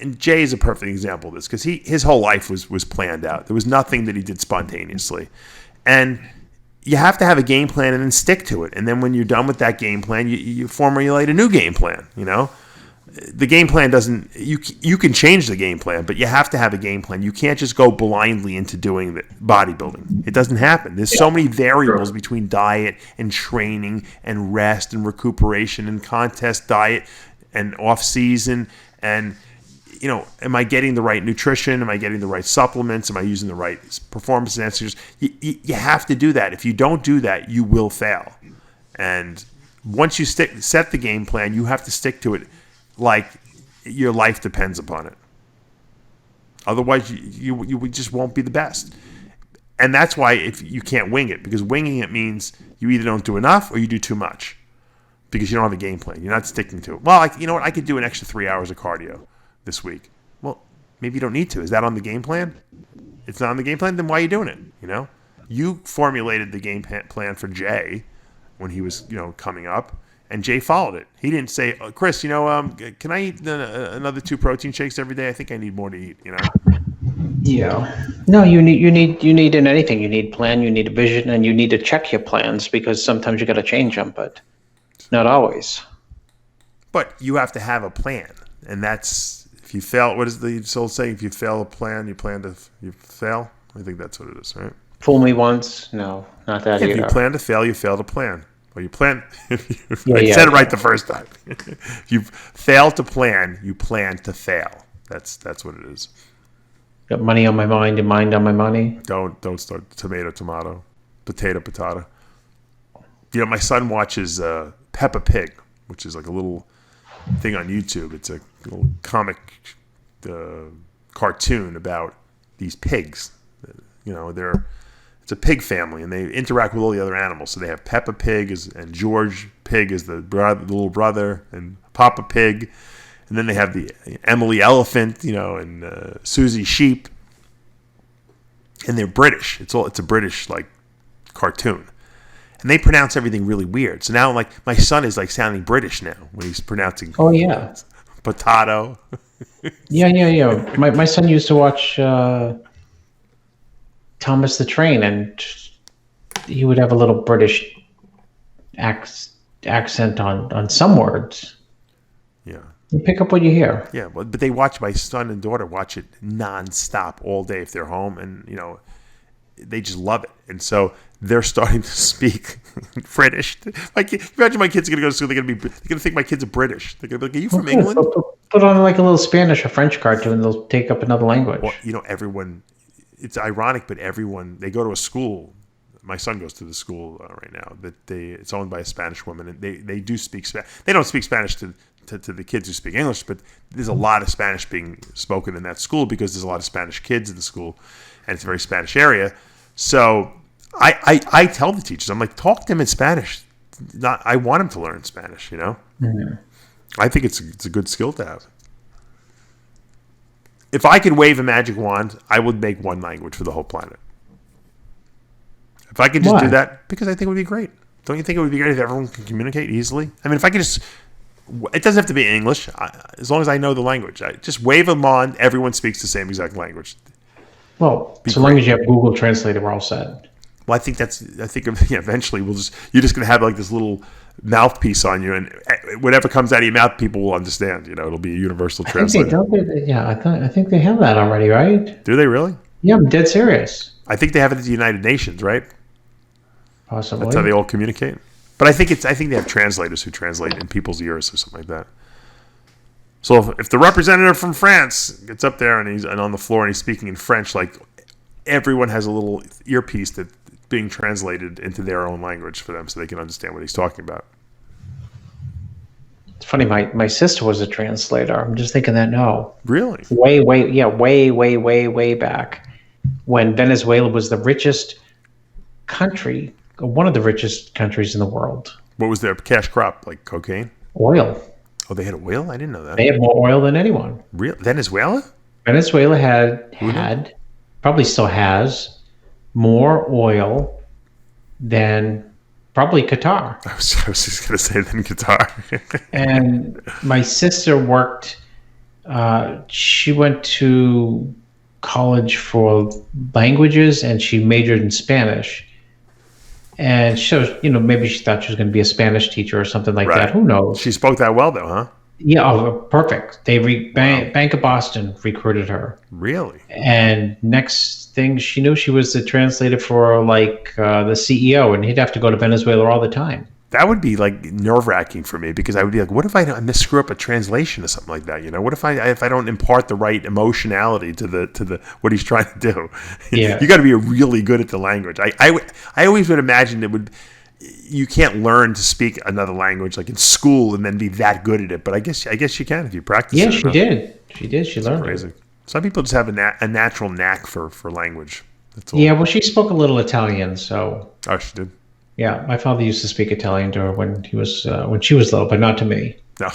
And Jay is a perfect example of this because his whole life was planned out. There was nothing that he did spontaneously. And you have to have a game plan and then stick to it. And then when you're done with that game plan, you formulate a new game plan, The game plan doesn't – you can change the game plan, but you have to have a game plan. You can't just go blindly into doing the bodybuilding. It doesn't happen. There's so many variables between diet and training and rest and recuperation and contest diet and off-season and – am I getting the right nutrition? Am I getting the right supplements? Am I using the right performance enhancers? You have to do that. If you don't do that, you will fail. And once you set the game plan, you have to stick to it like your life depends upon it. Otherwise, you just won't be the best. And that's why if you can't wing it, because winging it means you either don't do enough or you do too much because you don't have a game plan. You're not sticking to it. Well, you know what? I could do an extra 3 hours of cardio this week. Well, maybe you don't need to. Is that on the game plan? It's not on the game plan, then why are you doing it? You formulated the game plan for Jay when he was, coming up, and Jay followed it. He didn't say, Chris, can I eat another 2 protein shakes every day? I think I need more to eat, Yeah. No, you need in anything. You need plan, you need a vision, and you need to check your plans because sometimes you got to change them, but not always. But you have to have a plan, and that's. If you fail, what is the old saying? If you fail a plan, you fail. I think that's what it is, right? Fool me once, no, not that either. If you plan to fail, you fail to plan. Or you plan. I said it right the first time. If you fail to plan, you plan to fail. That's what it is. Got money on my mind and mind on my money. Don't start tomato, potato. My son watches Peppa Pig, which is like a little thing on YouTube. It's a little comic cartoon about these pigs. It's a pig family, and they interact with all the other animals. So they have Peppa Pig and George Pig is the little brother, and Papa Pig, and then they have the Emily Elephant, and Susie Sheep, and they're British. It's a British cartoon. And they pronounce everything really weird. So now, my son is sounding British now when he's pronouncing. Oh yeah, potato. Yeah. My son used to watch Thomas the Train, and he would have a little British accent on some words. Yeah. You pick up what you hear. Yeah, but my son and daughter watch it nonstop all day if they're home, and they just love it, and so they're starting to speak British. Imagine my kids are going to go to school. They're going to think my kids are British. They're going to be like, "Are you from England?" Put on like a little Spanish or French cartoon. They'll take up another language. Well, everyone. It's ironic, but everyone they go to a school. My son goes to the school right now that it's owned by a Spanish woman, and they do speak Spanish. They don't speak Spanish to the kids who speak English, but there's a lot of Spanish being spoken in that school because there's a lot of Spanish kids in the school, and it's a very Spanish area. So I tell the teachers, I'm like, talk to them in Spanish. I want them to learn Spanish. Mm-hmm. I think it's a good skill to have. If I could wave a magic wand, I would make one language for the whole planet. If I could just do that, because I think it would be great. Don't you think it would be great if everyone can communicate easily? I mean, if I could just, it doesn't have to be English, as long as I know the language. I just wave a wand, everyone speaks the same exact language. Well, so long as you have Google Translator, we're all set. Well, I think eventually you're just going to have like this little mouthpiece on you, and whatever comes out of your mouth, people will understand. It'll be a universal translator. I think they have that already, right? Do they really? Yeah, I'm dead serious. I think they have it at the United Nations, right? Possibly. That's how they all communicate. But I think they have translators who translate in people's ears or something like that. So if the representative from France gets up there and he's on the floor and he's speaking in French, like everyone has a little earpiece that's being translated into their own language for them so they can understand what he's talking about. It's funny, my sister was a translator. I'm just thinking that now. Really? Way back when Venezuela was the richest country, one of the richest countries in the world. What was their cash crop? Like cocaine? Oil. Oh, they had oil? I didn't know that. They had more oil than anyone. Real Venezuela? Venezuela had probably still has more oil than probably Qatar. I was just going to say than Qatar. And my sister worked, she went to college for languages and she majored in Spanish. And so, maybe she thought she was going to be a Spanish teacher or something like that. Who knows? She spoke that well, though, huh? Yeah, perfect. Bank of Boston recruited her. Really? And next thing she knew, she was the translator for the CEO, and he'd have to go to Venezuela all the time. That would be like nerve-wracking for me because I would be like, what if I screw up a translation or something like that? What if I don't impart the right emotionality to the what he's trying to do? Yeah. You got to be really good at the language. I always would imagine you can't learn to speak another language like in school and then be that good at it. But I guess you can if you practice. Yeah, she did. She learned crazy. it. Some people just have a natural knack for language. That's all. Yeah, well, she spoke a little Italian, so. Oh, she did. Yeah, my father used to speak Italian to her when she was little, but not to me. No,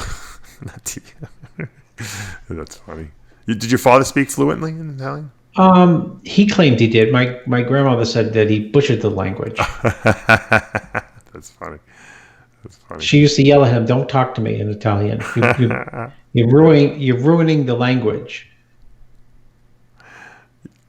not to you. That's funny. Did your father speak fluently in Italian? He claimed he did. My grandmother said that he butchered the language. That's funny. She used to yell at him, "Don't talk to me in Italian. You're ruining the language."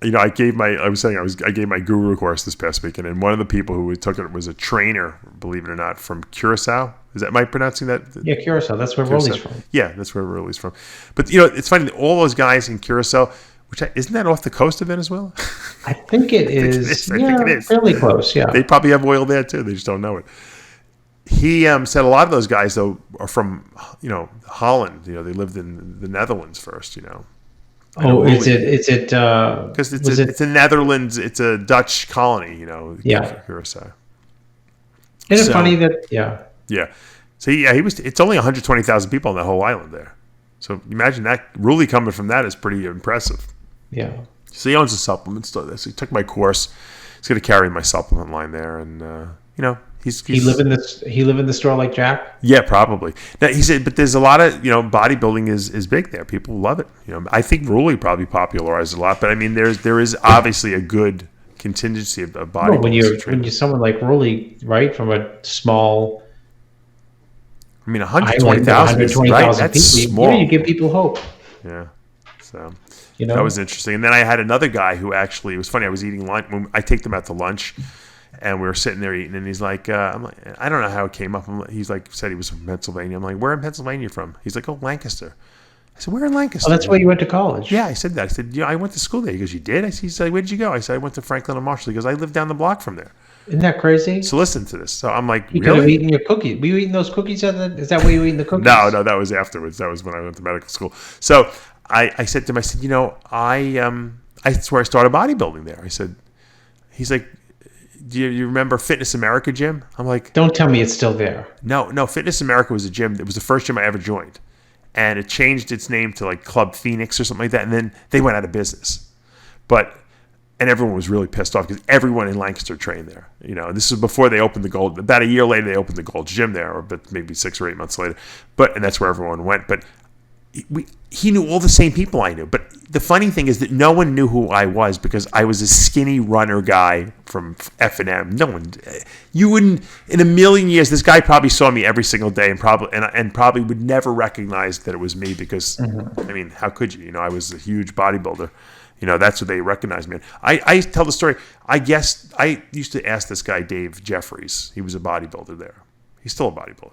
I gave my guru course this past weekend, and one of the people who took it was a trainer, believe it or not, from Curacao. Am I pronouncing that? Yeah, Curacao. That's where Rolly's from. Yeah, that's where Rolly's from. But it's funny, all those guys in Curacao, isn't that off the coast of Venezuela? I think it is. I think it is. Fairly close. Yeah. They probably have oil there too. They just don't know it. He said a lot of those guys though are from Holland. They lived in the Netherlands first. Oh, is it? Because it's a Netherlands. It's a Dutch colony. Yeah. Curacao. Isn't it funny that? Yeah. Yeah. So he was. It's only 120,000 people on that whole island there. So imagine that. Really coming from that is pretty impressive. Yeah. So he owns a supplement store. So he took my course. He's going to carry my supplement line there, and he live in the store like Jack. Yeah, probably. Now he said, but there's a lot of bodybuilding is big there. People love it. I think Rulli probably popularized it a lot, but I mean there is obviously a good contingency of bodybuilding. Well, when you're someone like Rulli, right, from a small. I mean, 120,000. Right? That's people. Small. You give people hope. Yeah. So. That was interesting. And then I had another guy who actually, it was funny, I was eating lunch. I take them out to lunch, and we were sitting there eating, and he's like, I'm like, I don't know how it came up. He's like, said he was from Pennsylvania. I'm like, where in Pennsylvania from? He's like, oh, Lancaster. I said, where in Lancaster? Oh, that's where you went to college. Yeah, I said that. I said, I went to school there. He goes, you did? He said, where did you go? I said, I went to Franklin and Marshall. He goes, I live down the block from there. Isn't that crazy? So listen to this. So I'm like, you could have really? eaten your cookies. Were you eating those cookies? Is that where you were eating the cookies? No, that was afterwards. That was when I went to medical school. So I said to him, I said, that's where I started bodybuilding there. I said, he's like, do you remember Fitness America gym? I'm like, don't tell me it's still there. No, Fitness America was a gym. It was the first gym I ever joined. And it changed its name to like Club Phoenix or something like that. And then they went out of business. And everyone was really pissed off because everyone in Lancaster trained there. This was before they opened the Gold. About a year later, they opened the Gold's Gym there, or maybe 6 or 8 months later. And that's where everyone went. But he knew all the same people I knew. But the funny thing is that no one knew who I was because I was a skinny runner guy from F&M. No one, you wouldn't, in a million years, this guy probably saw me every single day and probably would never recognize that it was me because, I mean, how could you? I was a huge bodybuilder. That's what they recognized me. I tell the story. I used to ask this guy, Dave Jeffries. He was a bodybuilder there. He's still a bodybuilder.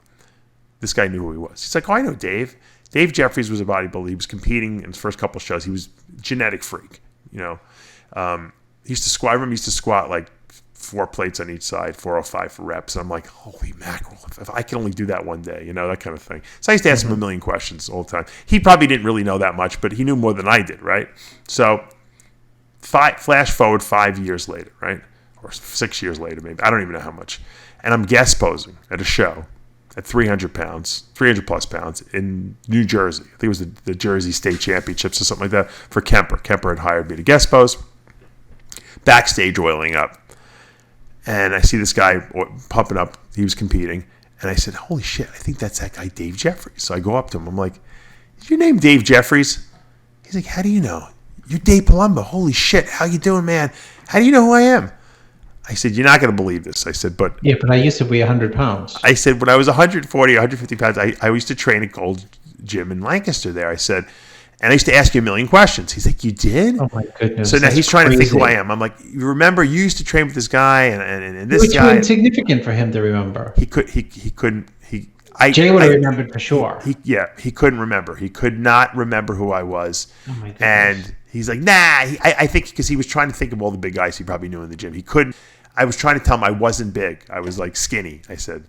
This guy knew who he was. He's like, oh, I know Dave. Dave Jeffries was a bodybuilder. He was competing in his first couple of shows. He was a genetic freak. He used to squat. I remember he used to squat like 4 plates on each side, 405 for reps. And I'm like, holy mackerel, if I can only do that one day, that kind of thing. So I used to ask him a million questions all the time. He probably didn't really know that much, but he knew more than I did, right? So flash forward 5 years later, right? Or 6 years later, maybe. I don't even know how much. And I'm guest posing at a show at 300 plus pounds in New Jersey. I think it was the Jersey State Championships or something like that for Kemper. Kemper had hired me to guest pose. Backstage oiling up. And I see this guy pumping up. He was competing. And I said, holy shit, I think that's that guy Dave Jeffries. So I go up to him. I'm like, is your name Dave Jeffries? He's like, how do you know? You're Dave Palumbo. Holy shit, how you doing, man? How do you know who I am? I said, you're not going to believe this. I said, but... Yeah, but I used to weigh 100 pounds. I said, when I was 140, 150 pounds, I used to train at Gold Gym in Lancaster there. I said, and I used to ask you a million questions. He's like, you did? Oh, my goodness. So now he's trying crazy. to think who I am. I'm like, you remember you used to train with this guy and this Which guy. was insignificant for him to remember. He couldn't. Jay would have remembered for sure. He couldn't remember. He could not remember who I was. Oh, my goodness. And he's like, nah. I think because he was trying to think of all the big guys he probably knew in the gym. He couldn't. I was trying to tell him I wasn't big. I was like skinny. I said,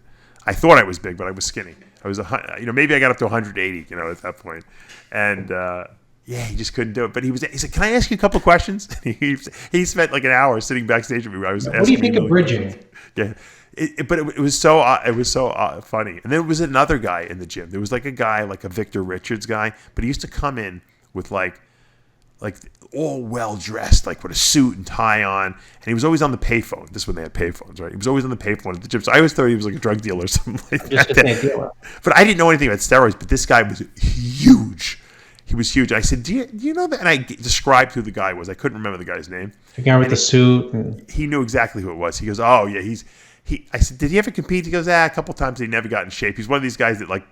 I thought I was big, but I was skinny. I was, maybe I got up to 180, at that point. And he just couldn't do it. But he said, can I ask you a couple of questions? He spent like an hour sitting backstage with me. I was what do you think of bridging? Yeah. But it was so funny. And there was another guy in the gym. There was like a guy, like a Victor Richards guy, but he used to come in with like all well dressed, like with a suit and tie on, and he was always on the payphone. This is when they had payphones, right? He was always on the payphone at the gym. So I always thought he was like a drug dealer or something like that. But I didn't know anything about steroids. But this guy was huge. He was huge. I said, "Do you know that?" And I described who the guy was. I couldn't remember the guy's name. The guy with the suit. He knew exactly who it was. He goes, "Oh yeah, I said, did he ever compete? He goes, a couple times. He never got in shape. He's one of these guys that like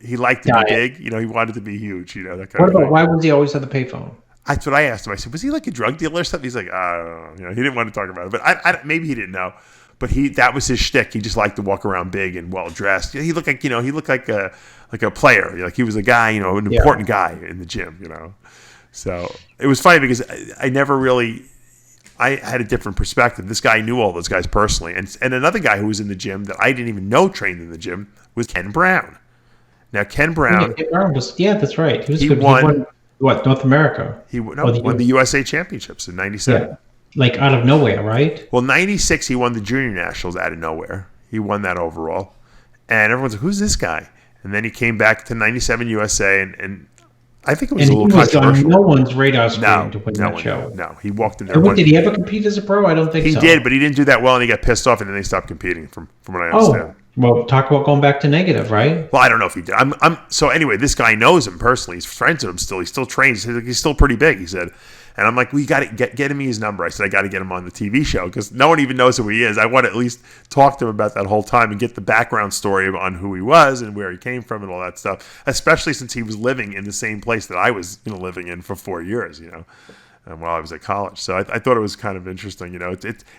he liked to be big. He wanted to be huge. That kind of thing. Why was he always on the payphone? That's what I asked him. I said, was he like a drug dealer or something? He's like, I don't know. He didn't want to talk about it. But I maybe he didn't know. But that was his shtick. He just liked to walk around big and well dressed. He looked like a player. Like he was a guy, an important guy in the gym. So it was funny because I never really. I had a different perspective. This guy knew all those guys personally. And another guy who was in the gym that I didn't even know trained in the gym was Ken Brown. Now, Ken Brown... Ken Brown was, that's right. He won what, North America? He won the USA Championships in 97. Yeah. Like out of nowhere, right? Well, 96, he won the Junior Nationals out of nowhere. He won that overall. And everyone's like, who's this guy? And then he came back to 97 USA and I think it was a little controversial. On no one's radar screen to win that show. No, he walked in there. Did he ever compete as a pro? I don't think so. He did, but he didn't do that well, and he got pissed off, and then they stopped competing. From what I understand. Well, talk about going back to negative, right? Well, I don't know if he did. So anyway, this guy knows him personally. He's friends with him still. He still trains. He's still pretty big. He said, and I'm like, we got to get him his number. I said, I got to get him on the TV show because no one even knows who he is. I want to at least talk to him about that whole time and get the background story on who he was and where he came from and all that stuff. Especially since he was living in the same place that I was living in for 4 years. while I was at college. So I thought it was kind of interesting.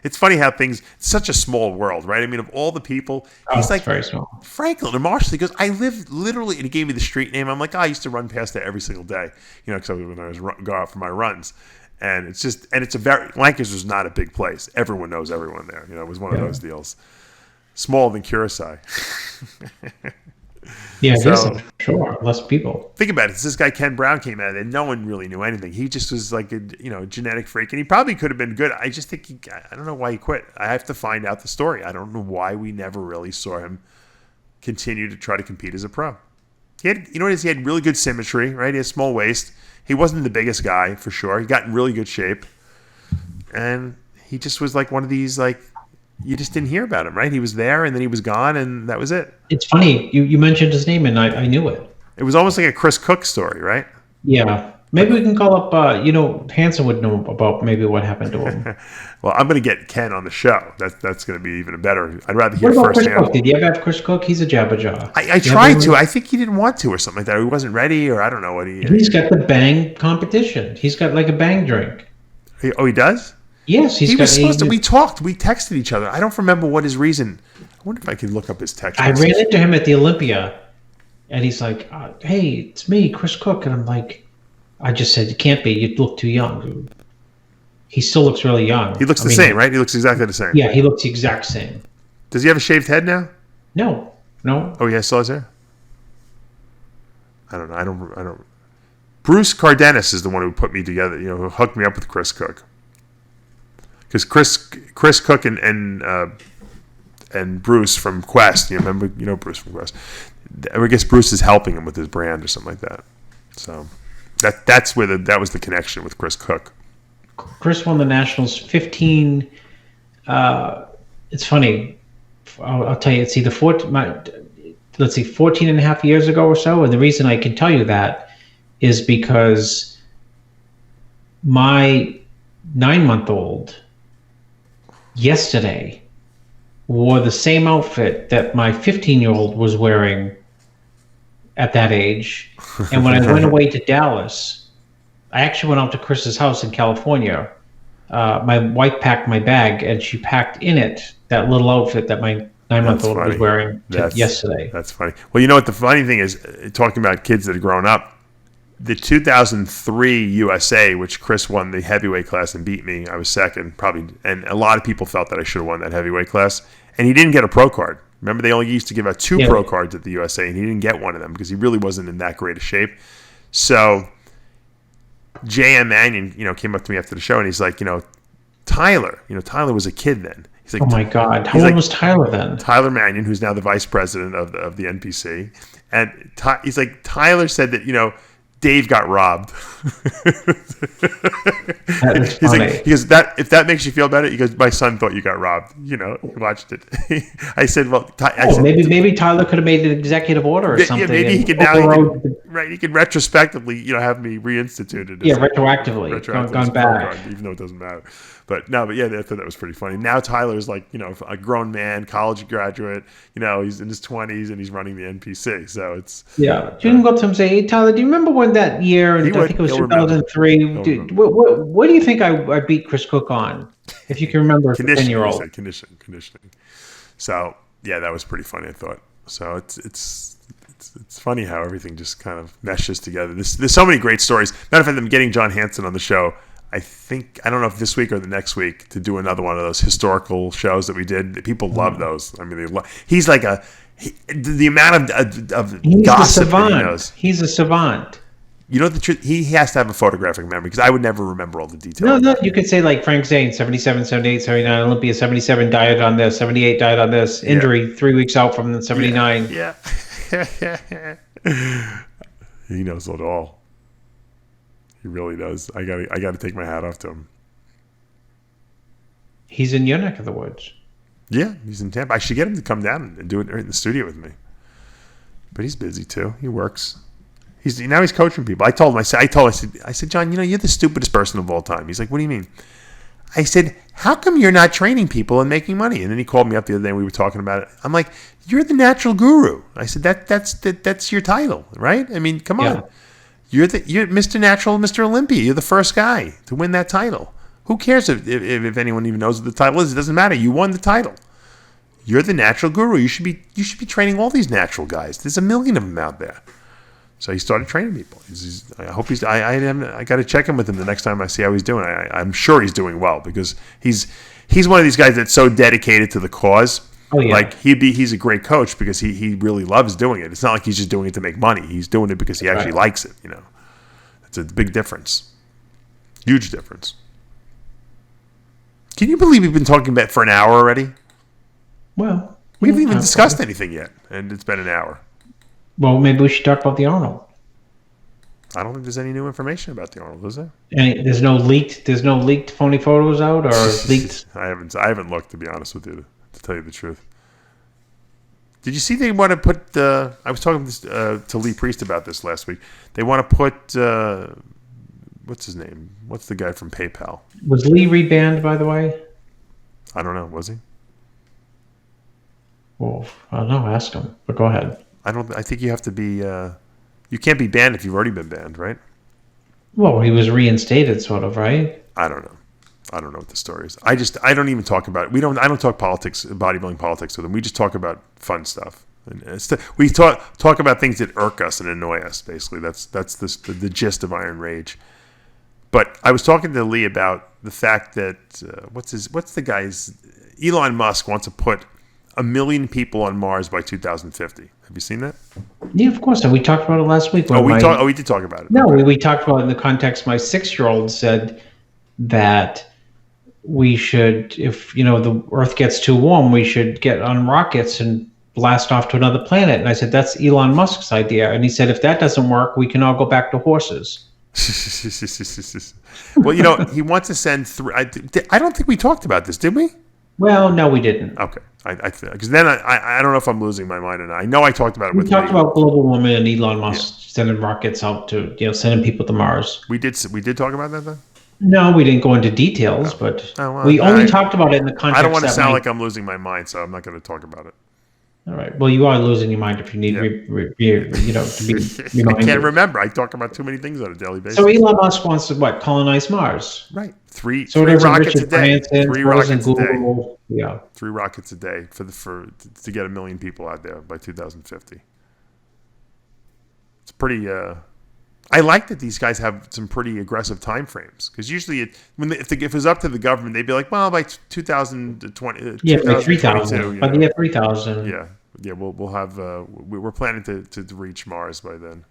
It's funny how things. It's such a small world, right? I mean, of all the people, he's like very small. Franklin or Marshall. He goes, I live literally, and he gave me the street name. I'm like, I used to run past there every single day, because when I was go out for my runs. And it's Lancaster's not a big place. Everyone knows everyone there. It was one of those deals. Smaller than Curacao. Yeah, I guess sure. Less people. Think about it. This guy Ken Brown came out, and no one really knew anything. He just was like a genetic freak, and he probably could have been good. I just think I don't know why he quit. I have to find out the story. I don't know why we never really saw him continue to try to compete as a pro. He had, he had really good symmetry, right? He had a small waist. He wasn't the biggest guy for sure. He got in really good shape, and he just was like one of these you just didn't hear about him, right? He was there, and then he was gone, and that was it. It's funny. You mentioned his name, and I knew it. It was almost like a Chris Cook story, right? Yeah. Maybe we can call up, Hanson would know about maybe what happened to him. Well, I'm going to get Ken on the show. That's going to be even better. I'd rather hear What about Chris firsthand. Cook? Did you ever have Chris Cook? He's a jabberjaw. I tried to. I think he didn't want to or something like that. Or he wasn't ready, or I don't know what he... He's got the bang competition. He's got like a bang drink. Oh, he does? Yes, he was supposed to. We talked. We texted each other. I don't remember what his reason... I wonder if I could look up his text. I ran into him at the Olympia, and he's like, hey, it's me, Chris Cook. And I'm like... I just said, it can't be. You look too young. He still looks really young. He looks the same, right? He looks exactly the same. Yeah, he looks the exact same. Does he have a shaved head now? No. Oh, he still has hair? I don't know. I don't. Bruce Cardenas is the one who put me together, who hooked me up with Chris Cook. Because Chris Cook and Bruce from Quest, remember, Bruce from Quest. I guess Bruce is helping him with his brand or something like that. So... That's where that was the connection with Chris Cook. Chris won the Nationals 15. It's funny. I'll tell you. It's either 14 and a half years ago or so. And the reason I can tell you that is because my 9-month-old yesterday wore the same outfit that my 15-year-old was wearing at that age. And when I went away to Dallas, I actually went out to Chris's house in California. My wife packed my bag, and she packed in it that little outfit that my 9-month-old was wearing yesterday. That's funny. Well, you know what the funny thing is, talking about kids that have grown up, the 2003 USA, which Chris won the heavyweight class and beat me, I was second, probably, and a lot of people felt that I should have won that heavyweight class, and he didn't get a pro card. Remember, they only used to give out 2 pro cards at the USA, and he didn't get one of them because he really wasn't in that great a shape. So J.M. Mannion, came up to me after the show, and he's like, Tyler was a kid then. He's like, oh my God, how old was Tyler then? Tyler Mannion, who's now the vice president of the NPC, and he's like, Tyler said that Dave got robbed. That is funny. He goes, if that makes you feel better, he goes, my son thought you got robbed. He watched it. I said, well, maybe Tyler could have made an executive order or something. Yeah, maybe he can now. He can retrospectively, have me reinstituted. Retroactively gone back, even though it doesn't matter. But yeah, I thought that was pretty funny. Now Tyler's like, a grown man, college graduate. He's in his 20s and he's running the NPC. So it's You can go up to him and say, "Hey, Tyler, do you remember when that year? And I think it was 2003. What do you think I beat Chris Cook on? If you can remember, for 10-year-old conditioning. So yeah, that was pretty funny, I thought. So it's funny how everything just kind of meshes together. There's so many great stories. Matter of fact, I'm getting John Hanson on the show. I don't know if this week or the next week, to do another one of those historical shows that we did. People love those. I mean, he's like the amount of gossip that he knows. He's a savant. The truth, he has to have a photographic memory, because I would never remember all the details. No, you could say like Frank Zane, 77, 78, 79, Olympia, 77 died on this, 78 died on this, injury 3 weeks out from the 79. Yeah. He knows it all. He really does. I got to take my hat off to him. He's in your neck of the woods. Yeah, he's in Tampa. I should get him to come down and do it right in the studio with me. But he's busy too. He works. He's coaching people. I told him. I said, John, you're the stupidest person of all time. He's like, what do you mean? I said, how come you're not training people and making money? And then he called me up the other day and we were talking about it. I'm like, you're the natural guru. I said, that's your title, right? I mean, come on. You're Mr. Natural, Mr. Olympia. You're the first guy to win that title. Who cares if anyone even knows what the title is? It doesn't matter. You won the title. You're the natural guru. You should be training all these natural guys. There's a million of them out there. So he started training people. I hope he's. I got to check in with him the next time I see how he's doing. I'm sure he's doing well because he's one of these guys that's so dedicated to the cause. Oh, yeah. Like he's a great coach because he really loves doing it. It's not like he's just doing it to make money. He's doing it because he actually likes it. It's a big difference, huge difference. Can you believe we've been talking about it for an hour already? Well, we haven't even discussed anything yet, and it's been an hour. Well, maybe we should talk about the Arnold. I don't think there's any new information about the Arnold, is there? There's no leaked phony photos out or leaked. I haven't looked, to be honest with you, to tell you the truth. Did you see they want to put? I was talking to Lee Priest about this last week. They want to put what's his name? What's the guy from PayPal? Was Lee rebanned, by the way? I don't know. Was he? Well, I don't know. Ask him. But go ahead. I think you have to be. You can't be banned if you've already been banned, right? Well, he was reinstated, sort of, right? I don't know. I don't know what the story is. I don't even talk about it. I don't talk politics, bodybuilding politics with him. We just talk about fun stuff. We talk about things that irk us and annoy us. Basically, that's the gist of Iron Rage. But I was talking to Lee about the fact that what's the guy's Elon Musk wants to put 1 million people on Mars by 2050. Have you seen that? Yeah, of course. And we talked about it last week. We did talk about it. No, we talked about it in the context. My 6-year-old said that we should, if the Earth gets too warm, we should get on rockets and blast off to another planet. And I said, that's Elon Musk's idea. And he said, if that doesn't work, we can all go back to horses. Well, he wants to send 3. I don't think we talked about this, did we? Well, no, we didn't. Okay. Because then I don't know if I'm losing my mind or not. I know I talked about it with Lee. We talked about global warming and Elon Musk sending rockets out to, sending people to Mars. We did talk about that then? No, we didn't go into details, but we only talked about it in the context. I don't want to sound like I'm losing my mind, so I'm not going to talk about it. All right. Well, you are losing your mind if you need to be reminded. I can't remember. I talk about too many things on a daily basis. So Elon Musk wants to colonize Mars? Right. Three does rockets a day. Bryant, 3 rockets a day. Yeah. 3 rockets a day to get 1 million people out there by 2050. It's pretty. I like that these guys have some pretty aggressive time frames because usually if it was up to the government, they'd be like, well, by 2020, by 3,000. By the year 3,000. Yeah. We'll have. We're planning to reach Mars by then.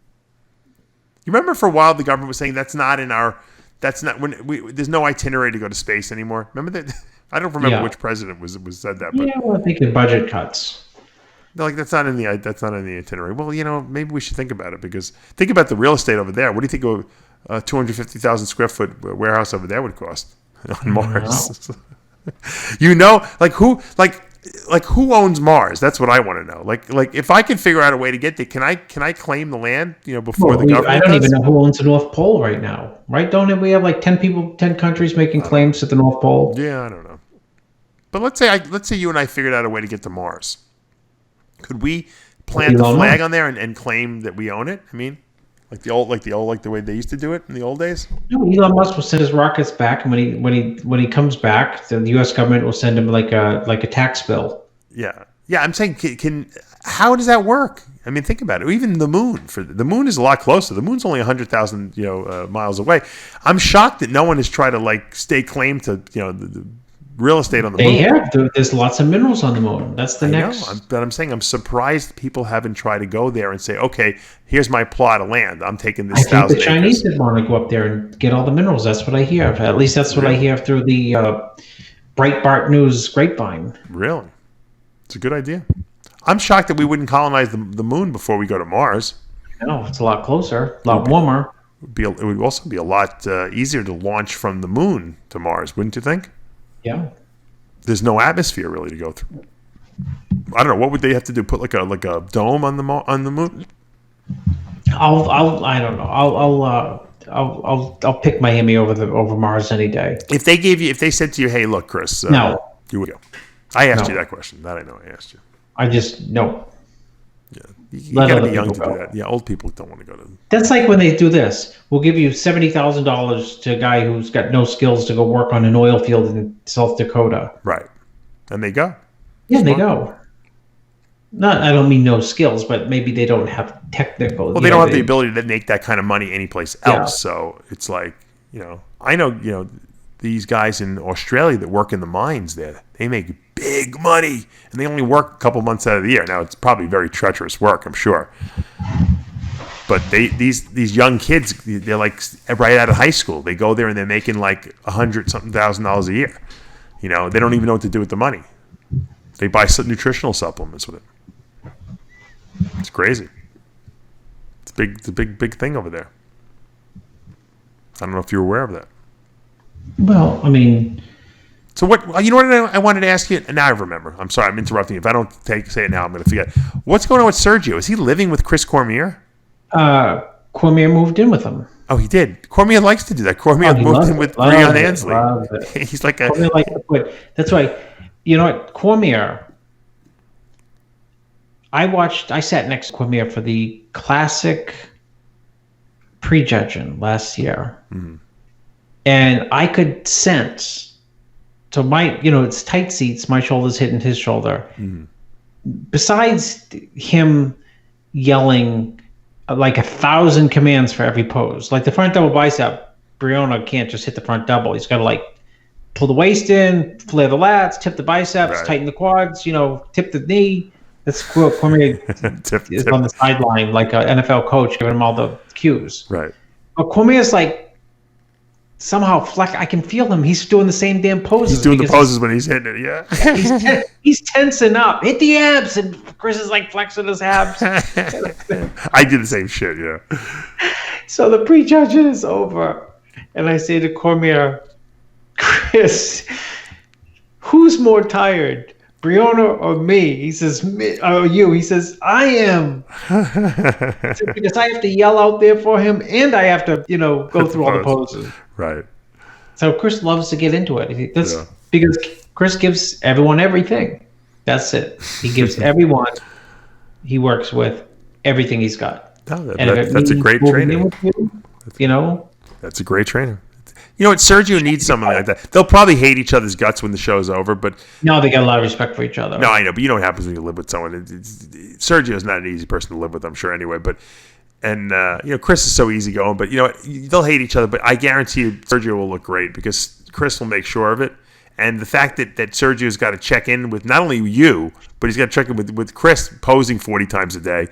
You remember for a while the government was saying there's no itinerary to go to space anymore. Remember that? I don't remember which president was said that. But I think the budget cuts. They're like that's not in the itinerary. Well, maybe we should think about it because think about the real estate over there. What do you think a 250,000 square foot warehouse over there would cost on Mars? Who owns Mars? That's what I want to know. Like if I can figure out a way to get there, can I claim the land? Before the government. I don't even know who owns the North Pole right now. Right? Don't we have like 10 countries making claims to the North Pole? Yeah, I don't know. But let's say you and I figured out a way to get to Mars. Could we plant the flag on there and claim that we own it? I mean, like the way they used to do it in the old days. No, Elon Musk will send his rockets back, and when he comes back, the U.S. government will send him like a tax bill. Yeah. I'm saying, how does that work? I mean, think about it. Even the moon the moon is a lot closer. The moon's only 100,000 miles away. I'm shocked that no one has tried to stake claim to the real estate on the moon. There's lots of minerals on the moon. That's the next. But I'm saying I'm surprised people haven't tried to go there and say, okay, here's my plot of land. I'm taking this 1,000 acres. I think the Chinese did want to go up there and get all the minerals. That's what I hear. At least that's what I hear through the Breitbart News grapevine. Really? It's a good idea. I'm shocked that we wouldn't colonize the moon before we go to Mars. No, it's a lot closer, a lot warmer. It would also be a lot easier to launch from the moon to Mars, wouldn't you think? Yeah. There's no atmosphere really to go through. I don't know. What would they have to do? Put like a dome on the moon? I don't know. I'll pick Miami over Mars any day. If they said to you, "Hey, look, Chris," no, you would go. I asked you that question. That I know. I asked you. No. You Let got to other be young to people do go. that. Yeah, old people don't want to go to. That's like when they do this. We'll give you $70,000 to a guy who's got no skills to go work on an oil field in South Dakota. Right, and they go. Yeah, and they go. Not, I don't mean no skills, but maybe they don't have technical. Well, they don't have the ability to make that kind of money anyplace else. Yeah. So it's like, I know, these guys in Australia that work in the mines there, they make big money, and they only work a couple months out of the year. Now, it's probably very treacherous work, I'm sure. But these young kids, they're like right out of high school. They go there and they're making like $100,000 a year. They don't even know what to do with the money. They buy some nutritional supplements with it. It's crazy. It's a big thing over there. I don't know if you're aware of that. Well, I mean. So what? You know what I wanted to ask you? And now I remember. I'm sorry, I'm interrupting you. If I don't say it now, I'm going to forget. What's going on with Sergio? Is he living with Chris Cormier? Cormier moved in with him. Oh, he did. Cormier likes to do that. Cormier moved in with Bryant Ansley. He's like a. Cormier likes to put. That's why. You know what, Cormier. I sat next to Cormier for the classic prejudging last year. Mm-hmm. And I could sense, so it's tight seats, my shoulder's hitting his shoulder. Mm-hmm. Besides him yelling like 1,000 commands for every pose, like the front double bicep, Brianna can't just hit the front double. He's got to like pull the waist in, flare the lats, tip the biceps, right. Tighten the quads, tip the knee. That's cool. Cormier is on the sideline like an NFL coach giving him all the cues. Right. But Cormier's like somehow I can feel him. He's doing the same damn poses. He's doing the poses when he's hitting it. Yeah. He's tensing up. Hit the abs, and Chris is like flexing his abs. I did the same shit. Yeah. So the prejudging is over, and I say to Cormier, Chris, who's more tired? Brianna or me? He says, you. He says, I am. Because I have to yell out there for him, and I have to, go through all the poses. Right. So Chris loves to get into it. That's because Chris gives everyone everything. That's it. He gives everyone he works with everything he's got. No, that's a great trainer. That's a great trainer. You know what? Sergio needs someone like that. They'll probably hate each other's guts when the show's over, but no, they got a lot of respect for each other. No, I know, but you know what happens when you live with someone. Sergio's not an easy person to live with, I'm sure. Anyway, Chris is so easygoing, but they'll hate each other. But I guarantee you, Sergio will look great because Chris will make sure of it. And the fact that Sergio's got to check in with not only you, but he's got to check in with Chris posing 40 times a day.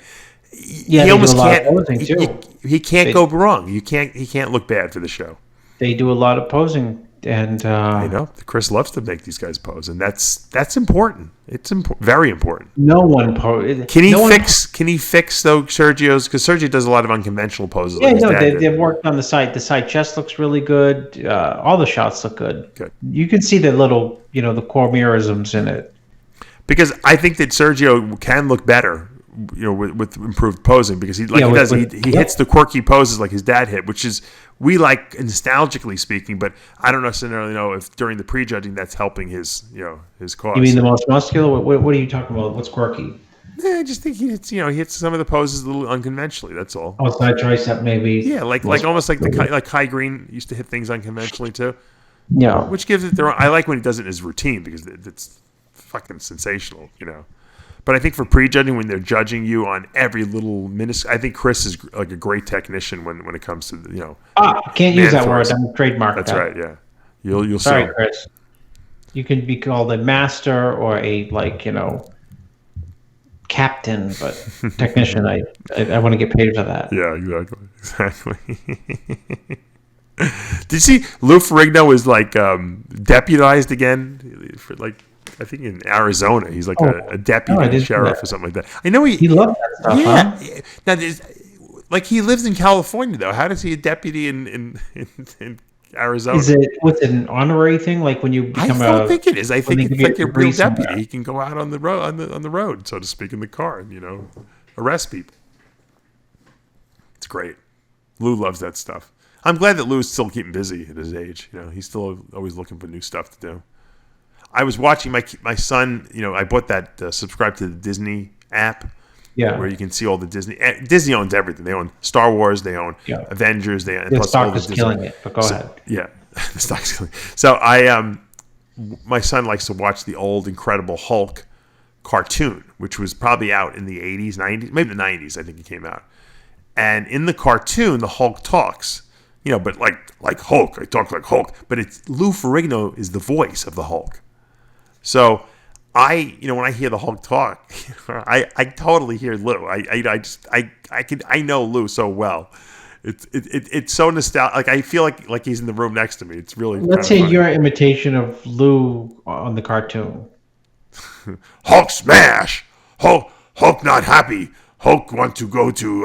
Yeah, he almost can't. He can't go wrong. He can't look bad for the show. They do a lot of posing, and I know Chris loves to make these guys pose, and that's important. It's very important. No one pose. Can he fix though Sergio's? Because Sergio does a lot of unconventional poses. Yeah, like they've worked on the side. The side chest looks really good. All the shots look good. Good. You can see the little, the Cormierisms in it. Because I think that Sergio can look better, with improved posing because he hits the quirky poses like his dad hit, which is we like nostalgically speaking, but I don't necessarily know if during the prejudging that's helping his cause. You mean the most muscular? What are you talking about? What's quirky? I just think he hits some of the poses a little unconventionally. That's all. Oh, side tricep maybe. Yeah, like almost like Kai Green used to hit things unconventionally too. Yeah, which gives it I like when he does it in his routine because it's fucking sensational, But I think for prejudging, when they're judging you on every little I think Chris is like a great technician when it comes to can't use that word. I'm trademarked. That's right. Yeah, you'll sorry, see. Chris. You can be called a master or a captain, but technician. I want to get paid for that. Yeah, exactly. Did you see Lou Ferrigno is deputized again for I think in Arizona, he's like a deputy sheriff or something like that. I know he loves that stuff. Yeah. Huh? Now, he lives in California though. How does he a deputy in Arizona? Is it with an honorary thing? Like when you become I don't think it is. I think it's like a real deputy. He can go out on the road, on the road, so to speak, in the car and arrest people. It's great. Lou loves that stuff. I'm glad that Lou's still keeping busy at his age. He's still always looking for new stuff to do. I was watching my son. I bought that subscribe to the Disney app, Yeah. where you can see all the Disney. Disney owns everything. They own Star Wars. They own Avengers. They own The plus all stock the is Disney. killing it, but go ahead. Yeah, the stock's killing. So my son likes to watch the old Incredible Hulk cartoon, which was probably out in the 80s, 90s, maybe the 90s. I think it came out. And in the cartoon, the Hulk talks, but like Hulk. I talk like Hulk. But it's Lou Ferrigno is the voice of the Hulk. So when I hear the Hulk talk, I totally hear Lou. I know Lou so well. It's so nostalgic. Like I feel like he's in the room next to me. It's really. Let's hear your imitation of Lou on the cartoon. Hulk smash. Hulk not happy. Hulk want to go to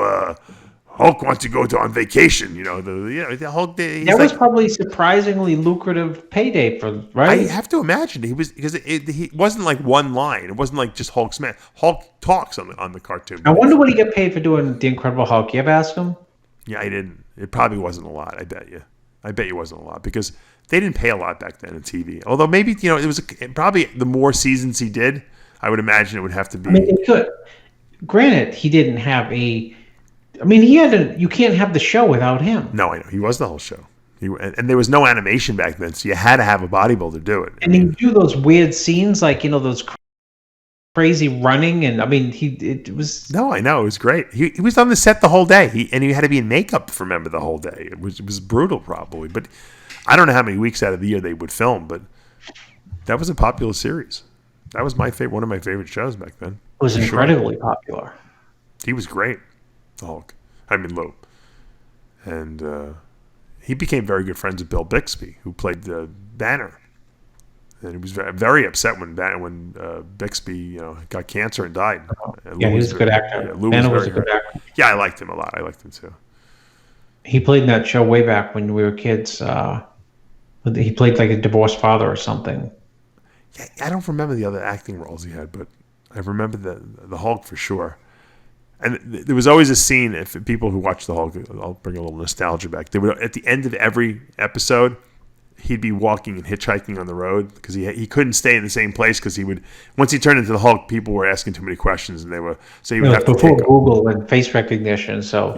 on vacation. The Hulk. That was probably surprisingly lucrative payday for right. I have to imagine he was because he wasn't like one line. It wasn't like just Hulk smash. Hulk talks on the cartoon. I wonder what he got paid for doing the Incredible Hulk. You ever ask him? Yeah, I didn't. It probably wasn't a lot. I bet you it wasn't a lot because they didn't pay a lot back then in TV. Although maybe it was probably the more seasons he did, I would imagine it would have to be. I mean, it could. Granted, he didn't have a. I mean, he had a. You can't have the show without him. No, I know he was the whole show. And there was no animation back then, so you had to have a bodybuilder do it. And he do those weird scenes, like those crazy running, and I mean, it was. No, I know it was great. He was on the set the whole day. He had to be in makeup for the whole day. It was brutal, probably. But I don't know how many weeks out of the year they would film, but that was a popular series. That was one of my favorite shows back then. It was incredibly popular. He was great, the Hulk. I mean, Lou. And he became very good friends with Bill Bixby, who played the Banner. And he was very, very upset when Bixby, got cancer and died. Yeah, he was a good actor. Yeah, Lou Banner was was a good actor. Yeah, I liked him a lot. I liked him too. He played in that show way back when we were kids. He played like a divorced father or something. Yeah, I don't remember the other acting roles he had, but I remember the Hulk for sure. And there was always a scene, if people who watch the Hulk, I'll bring a little nostalgia back. They would, at the end of every episode, he'd be walking and hitchhiking on the road because he couldn't stay in the same place because once he turned into the Hulk, people were asking too many questions and he would have to before Google and face recognition. So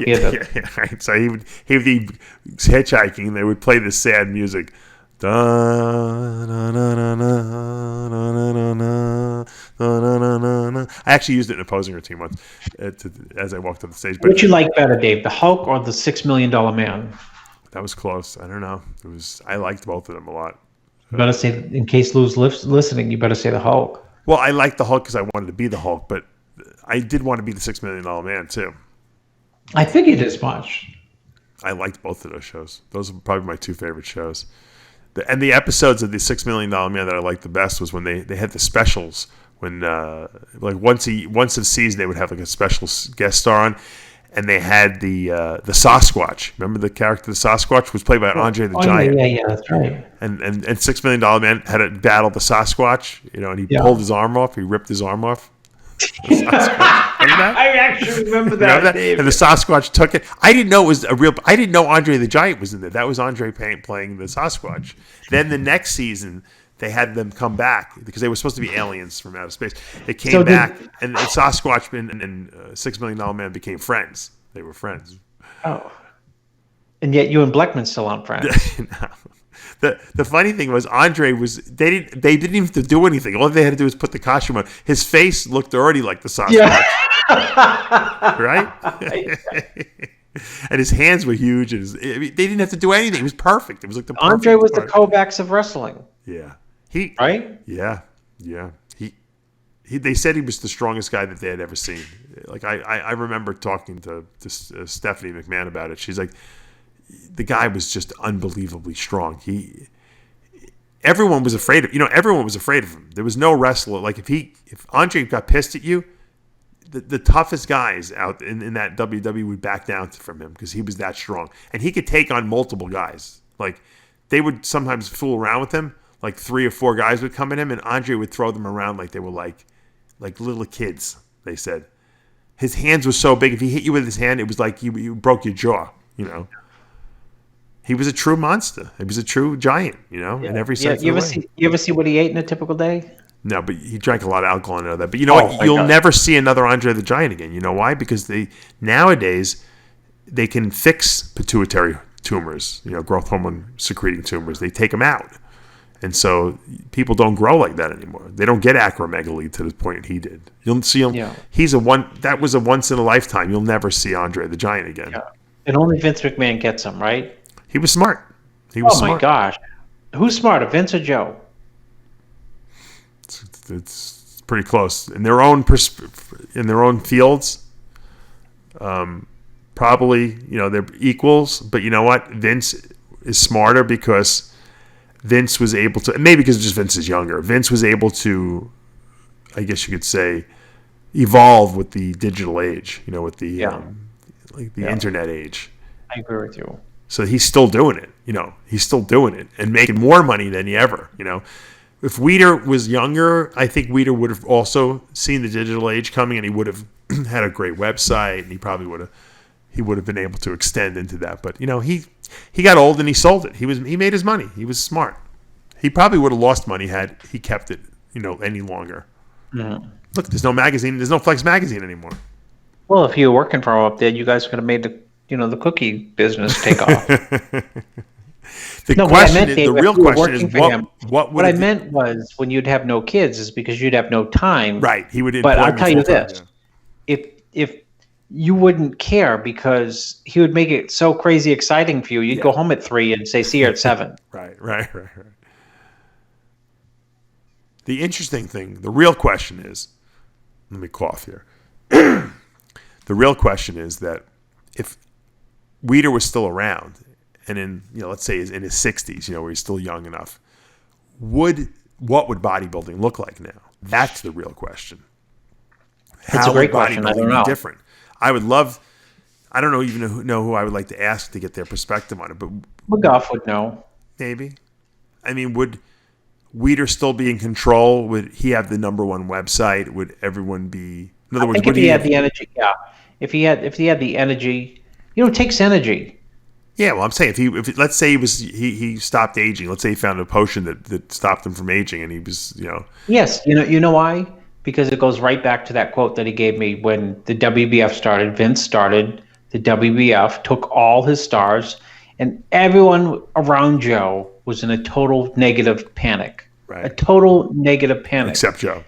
right. So he would be hitchhiking and they would play this sad music. I actually used it in a posing routine once as I walked up the stage. But what you like better, Dave, the Hulk or the $6 Million Man? That was close. I don't know. I liked both of them a lot. You better say, in case Lou's listening, you better say the Hulk. Well, I liked the Hulk because I wanted to be the Hulk, but I did want to be the $6 Million Man too. I figured as much. I liked both of those shows. Those are probably my two favorite shows. And the episodes of the $6 Million Man that I liked the best was when they had the specials. When like once a season they would have like a special guest star on, and they had the Sasquatch. Remember the character, the Sasquatch was played by Andre the Giant. Yeah, that's right. And $6 Million Man had to battle the Sasquatch, and he pulled his arm off. He ripped his arm off. I actually remember that. And the Sasquatch took it. I didn't know it was a real. I didn't know Andre the Giant was in there. That was Andre playing the Sasquatch. Then the next season, they had them come back because they were supposed to be aliens from outer space. They came back, and Sasquatch and $6 Million Man became friends. They were friends. Oh, and yet you and Bleckman still aren't friends. No. The funny thing was Andre was they didn't even have to do anything. All they had to do was put the costume on. His face looked already like the Sasquatch. Yeah. Right? And his hands were huge. And they didn't have to do anything. It was perfect. It was like the Andre was the Kovacs of wrestling. Yeah. Right? Yeah. They said he was the strongest guy that they had ever seen. Like I remember talking to Stephanie McMahon about it. She's like, the guy was just unbelievably strong. Everyone was afraid of him. There was no wrestler like if Andre got pissed at you, the toughest guys out in that WWE would back down from him because he was that strong, and he could take on multiple guys. Like they would sometimes fool around with him. Like 3 or 4 guys would come at him, and Andre would throw them around like they were like little kids. They said his hands were so big. If he hit you with his hand, it was like you broke your jaw. He was a true monster. He was a true giant, in every sense of the way. You ever see what he ate in a typical day? No, but he drank a lot of alcohol and all that. But you know what? my You'll God. never see another Andre the Giant again. You know why? Because nowadays they can fix pituitary tumors, growth hormone secreting tumors. They take them out. And so people don't grow like that anymore. They don't get acromegaly to the point he did. You'll see him. Yeah. That was a once in a lifetime. You'll never see Andre the Giant again. Yeah. And only Vince McMahon gets him, right? He was smart. He was smart. My gosh. Who's smarter, Vince or Joe? It's pretty close in their own fields. Probably, they're equals. But you know what? Vince is smarter because Vince was able to, maybe because just Vince is younger. Vince was able to, I guess you could say, evolve with the digital age. With the internet age. I agree with you. So he's still doing it. He's still doing it and making more money than he ever. If Weider was younger, I think Weider would have also seen the digital age coming, and he would have had a great website, and he probably would have been able to extend into that. But he got old and he sold it. He made his money. He was smart. He probably would have lost money had he kept it any longer. Mm-hmm. Look, there's no magazine. There's no Flex magazine anymore. Well, if you were working for him up there, you guys could have made the cookie business take off. The real question is what would what I meant was when you'd have no kids is because you'd have no time. Right. He would. But I'll tell you this: if you wouldn't care because he would make it so crazy exciting for you, you'd go home at 3 and say, "See you at 7." Right. The interesting thing, the real question is, let me cough here. The real question is that if Weider was still around, and in let's say in his 60s, where he's still young enough, what would bodybuilding look like now? That's the real question. It's a great question. I don't know. Different. I would love. I don't know who I would like to ask to get their perspective on it, but McGough would know. Maybe. I mean, would Weider still be in control? Would he have the number one website? Would everyone be? In other words, if he had the energy, yeah. If he had the energy, it takes energy. Yeah, well, I'm saying if let's say he stopped aging. Let's say he found a potion that stopped him from aging, and he was Yes, you know why? Because it goes right back to that quote that he gave me when the WBF started. Vince started the WBF, took all his stars, and everyone around Joe was in a total negative panic. Right. A total negative panic. Except Joe.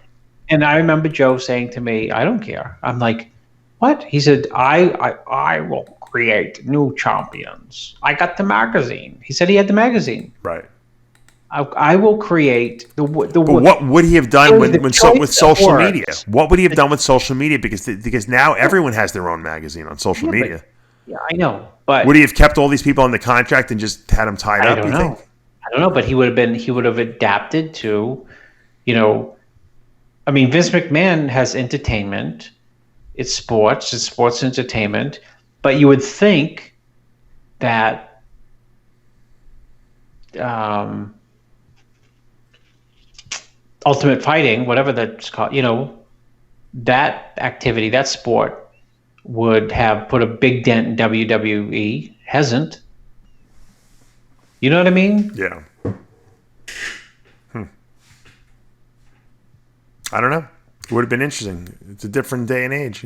And I remember Joe saying to me, "I don't care." I'm like, "What?" He said, I will create new champions. I got the magazine. He said he had the magazine. Right. I will create the. But what would he have done with social media? What would he have done with social media? Because now everyone has their own magazine on social media. Yeah, I know. But would he have kept all these people on the contract and just had them tied up? I don't know. But he would have adapted to, I mean, Vince McMahon has entertainment. It's sports entertainment. But you would think that Ultimate Fighting, whatever that's called, that activity, that sport would have put a big dent in WWE. Hasn't. You know what I mean? Yeah. I don't know. It would have been interesting. It's a different day and age,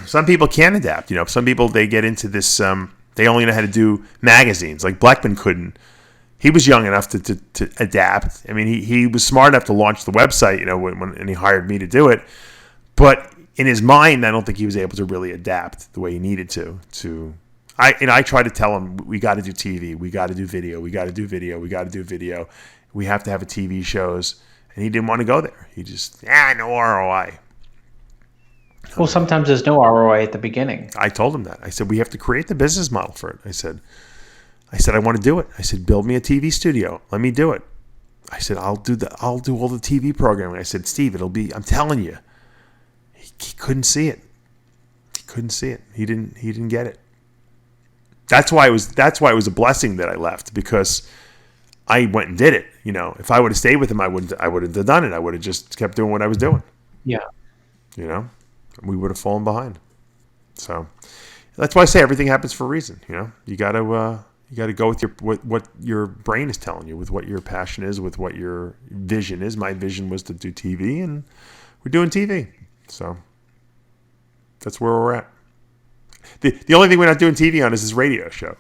Some people can adapt, Some people, they get into this, they only know how to do magazines. Like Blackman couldn't. He was young enough to adapt. I mean, he was smart enough to launch the website, when he hired me to do it. But in his mind, I don't think he was able to really adapt the way he needed to. I try to tell him, we got to do TV, we got to do video, we got to do video, we got to do video. We have to have a TV shows. And he didn't want to go there. He just, no ROI. Well, sometimes there's no ROI at the beginning. I told him that. I said, we have to create the business model for it. I said, I want to do it. I said, build me a TV studio. Let me do it. I said, I'll do all the TV programming. I said, Steve, it'll be, I'm telling you. He couldn't see it. He didn't get it. That's why it was a blessing that I left, because I went and did it. If I would have stayed with him, I wouldn't have done it. I would have just kept doing what I was doing. Yeah. We would have fallen behind. So that's why I say everything happens for a reason. You gotta You got to go with what your brain is telling you, with what your passion is, with what your vision is. My vision was to do TV, and we're doing TV. So that's where we're at. The only thing we're not doing TV on is this radio show.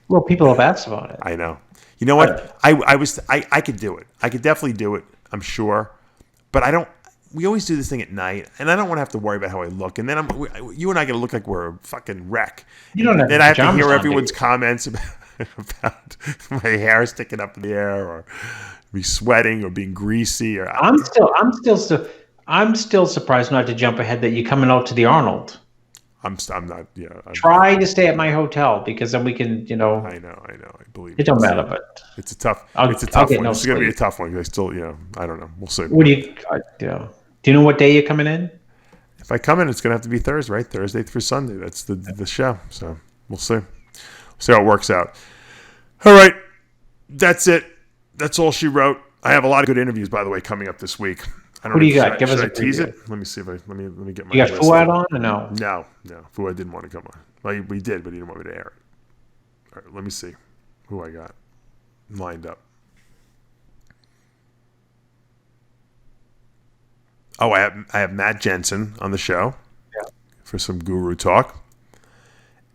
Well, people have asked about it. I know. You know what? I could do it. I could definitely do it. I'm sure, but I don't. We always do this thing at night, and I don't want to have to worry about how I look. And then you and I got to look like we're a fucking wreck. You don't have then I have to pajamas hear on, everyone's do you? comments about my hair sticking up in the air, or me sweating, or being greasy. Or I'm still surprised, not to jump ahead, that you're coming out to the Arnold. I'm not. Yeah. Try to stay at my hotel, because then we can, I know. I believe It don't matter, but it's a tough. I'll It's a tough get one. no It's going to be a sleep. tough one. I still, I don't know. We'll see. what do you? Do you know what day you're coming in? If I come in, it's going to have to be Thursday, right? Thursday through Sunday. That's the show. So we'll see. We'll see how it works out. All right. That's it. That's all she wrote. I have a lot of good interviews, by the way, coming up this week. I don't Who do you know, got? Give us should a I tease preview. it? Let me see if let me get my You got list. Fuad on or no? No. Fuad didn't want to come on. Well, we did, but he didn't want me to air it. All right, let me see who I got lined up. Oh, I have Matt Jensen on the show for some guru talk,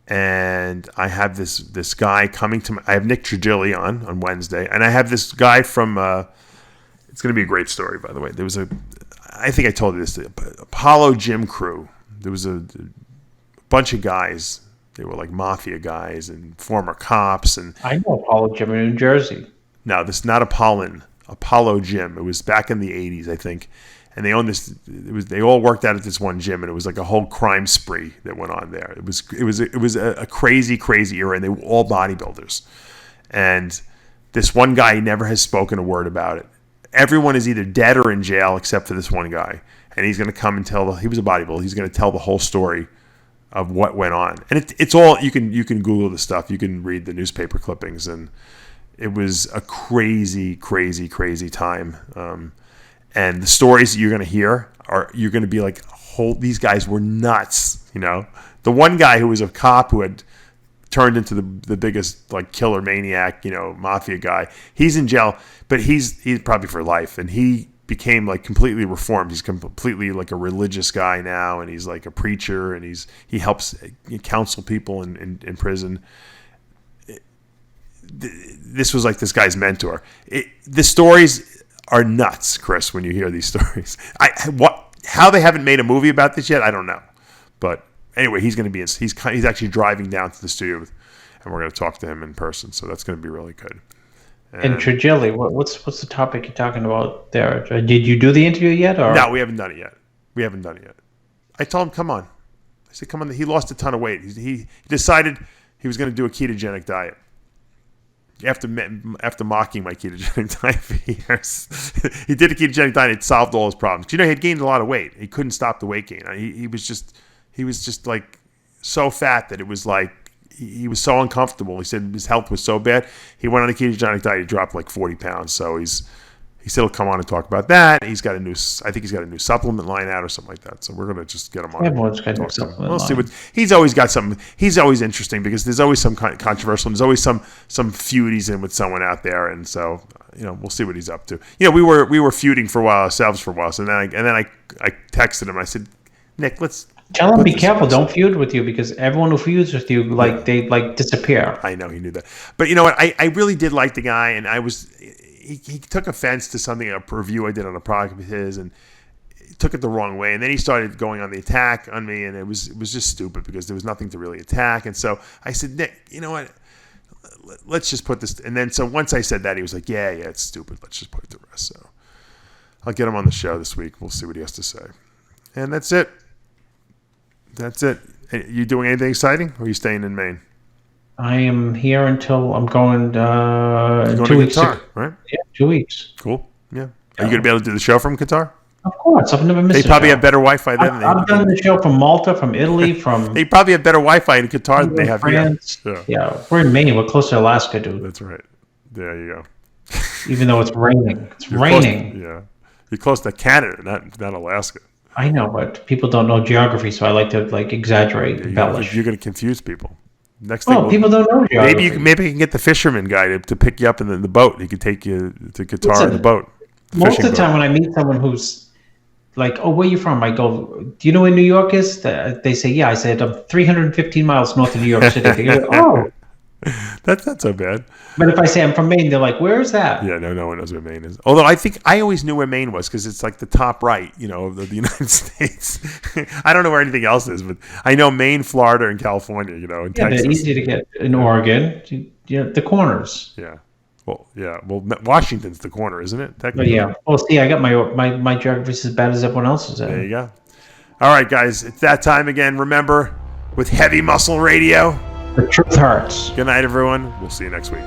and I have this guy coming to. I have Nick Trigilli on Wednesday, and I have this guy from. It's going to be a great story, by the way. There was I think I told you this. Apollo Gym Crew. There was a bunch of guys. They were like mafia guys and former cops, and I know Apollo Gym in New Jersey. no, this is not Apollo Gym. It was back in the 80s, I think. And they owned this. They all worked out at this one gym, and it was like a whole crime spree that went on there. It was a crazy era, and they were all bodybuilders. And this one guy never has spoken a word about it. Everyone is either dead or in jail except for this one guy, and he's going to come and he was a bodybuilder. He's going to tell the whole story of what went on, and it's all you can Google the stuff. You can read the newspaper clippings, and it was a crazy time. And the stories that you're going to hear you're going to be like, these guys were nuts. The one guy who was a cop who had turned into the biggest like killer maniac, mafia guy. He's in jail, but he's probably for life. And he became like completely reformed. He's completely like a religious guy now, and he's like a preacher, and he helps counsel people in prison. This was like this guy's mentor. The stories are nuts, Chris, when you hear these stories. How they haven't made a movie about this yet, I don't know. But anyway, he's going to be he's actually driving down to the studio, and we're going to talk to him in person. So that's going to be really good. And Trigilli, what's the topic you're talking about there? Did you do the interview yet? Or? No, we haven't done it yet. I told him, come on. I said, come on. He lost a ton of weight. He decided he was going to do a ketogenic diet. After mocking my ketogenic diet for years, he did a ketogenic diet. It solved all his problems. He had gained a lot of weight. He couldn't stop the weight gain. He was just like so fat that it was like he was so uncomfortable. He said his health was so bad. He went on a ketogenic diet. He dropped like 40 pounds. So he said he'll come on and talk about that. I think he's got a new supplement line out or something like that. So we're gonna just get him on. Everyone's got a new supplement We'll see line. he's always got something. He's always interesting because there's always some controversial. And there's always some feud he's in with someone out there, and so we'll see what he's up to. We were feuding for a while ourselves for a while. So then I texted him. And I said, Nick, let's. Tell him be careful. Don't feud with you, because everyone who feuds with you, they disappear. I know he knew that, but you know what? I really did like the guy, and he took offense to something, a review I did on a product of his, and took it the wrong way. And then he started going on the attack on me, and it was just stupid because there was nothing to really attack. And so I said, Nick, you know what? Let's just put this. And then so once I said that, he was like, yeah, it's stupid. Let's just put it to rest. So I'll get him on the show this week. We'll see what he has to say. And that's it. You doing anything exciting, or are you staying in Maine? I am here until I'm going. You're going 2 to weeks. Qatar, right? Yeah, 2 weeks. Cool. Yeah. Are you going to be able to do the show from Qatar? Of course, I've never missed. They probably have better Wi-Fi there than they I've done the show from Malta, from Italy, from. They probably have better Wi-Fi in Qatar than they have France. here. Yeah, we're in Maine. We're close to Alaska, dude. That's right. There you go. Even though it's raining, You're close, you're close to Canada, not Alaska. I know, but people don't know geography, so I like to exaggerate, embellish. You're going to confuse people. Next thing, people don't know geography. Maybe you can get the fisherman guy to pick you up in the boat. He could take you to Qatar in the boat. Most of the time when I meet someone who's like, oh, where are you from? I go, do you know where New York is? They say, yeah. I said, I'm 315 miles north of New York City. They go, oh. That's not so bad. But if I say I'm from Maine, they're like, where is that? Yeah, no one knows where Maine is. Although I think I always knew where Maine was because it's like the top right, of the United States. I don't know where anything else is, but I know Maine, Florida, and California, and Texas. They're easy to get in Oregon. The corners. Yeah. Well, Washington's the corner, isn't it? Technically. Yeah. Well, see, I got my geography is as bad as everyone else's. There you go. All right, guys, it's that time again. Remember, with Heavy Muscle Radio, the truth hurts. Good night, everyone. We'll see you next week.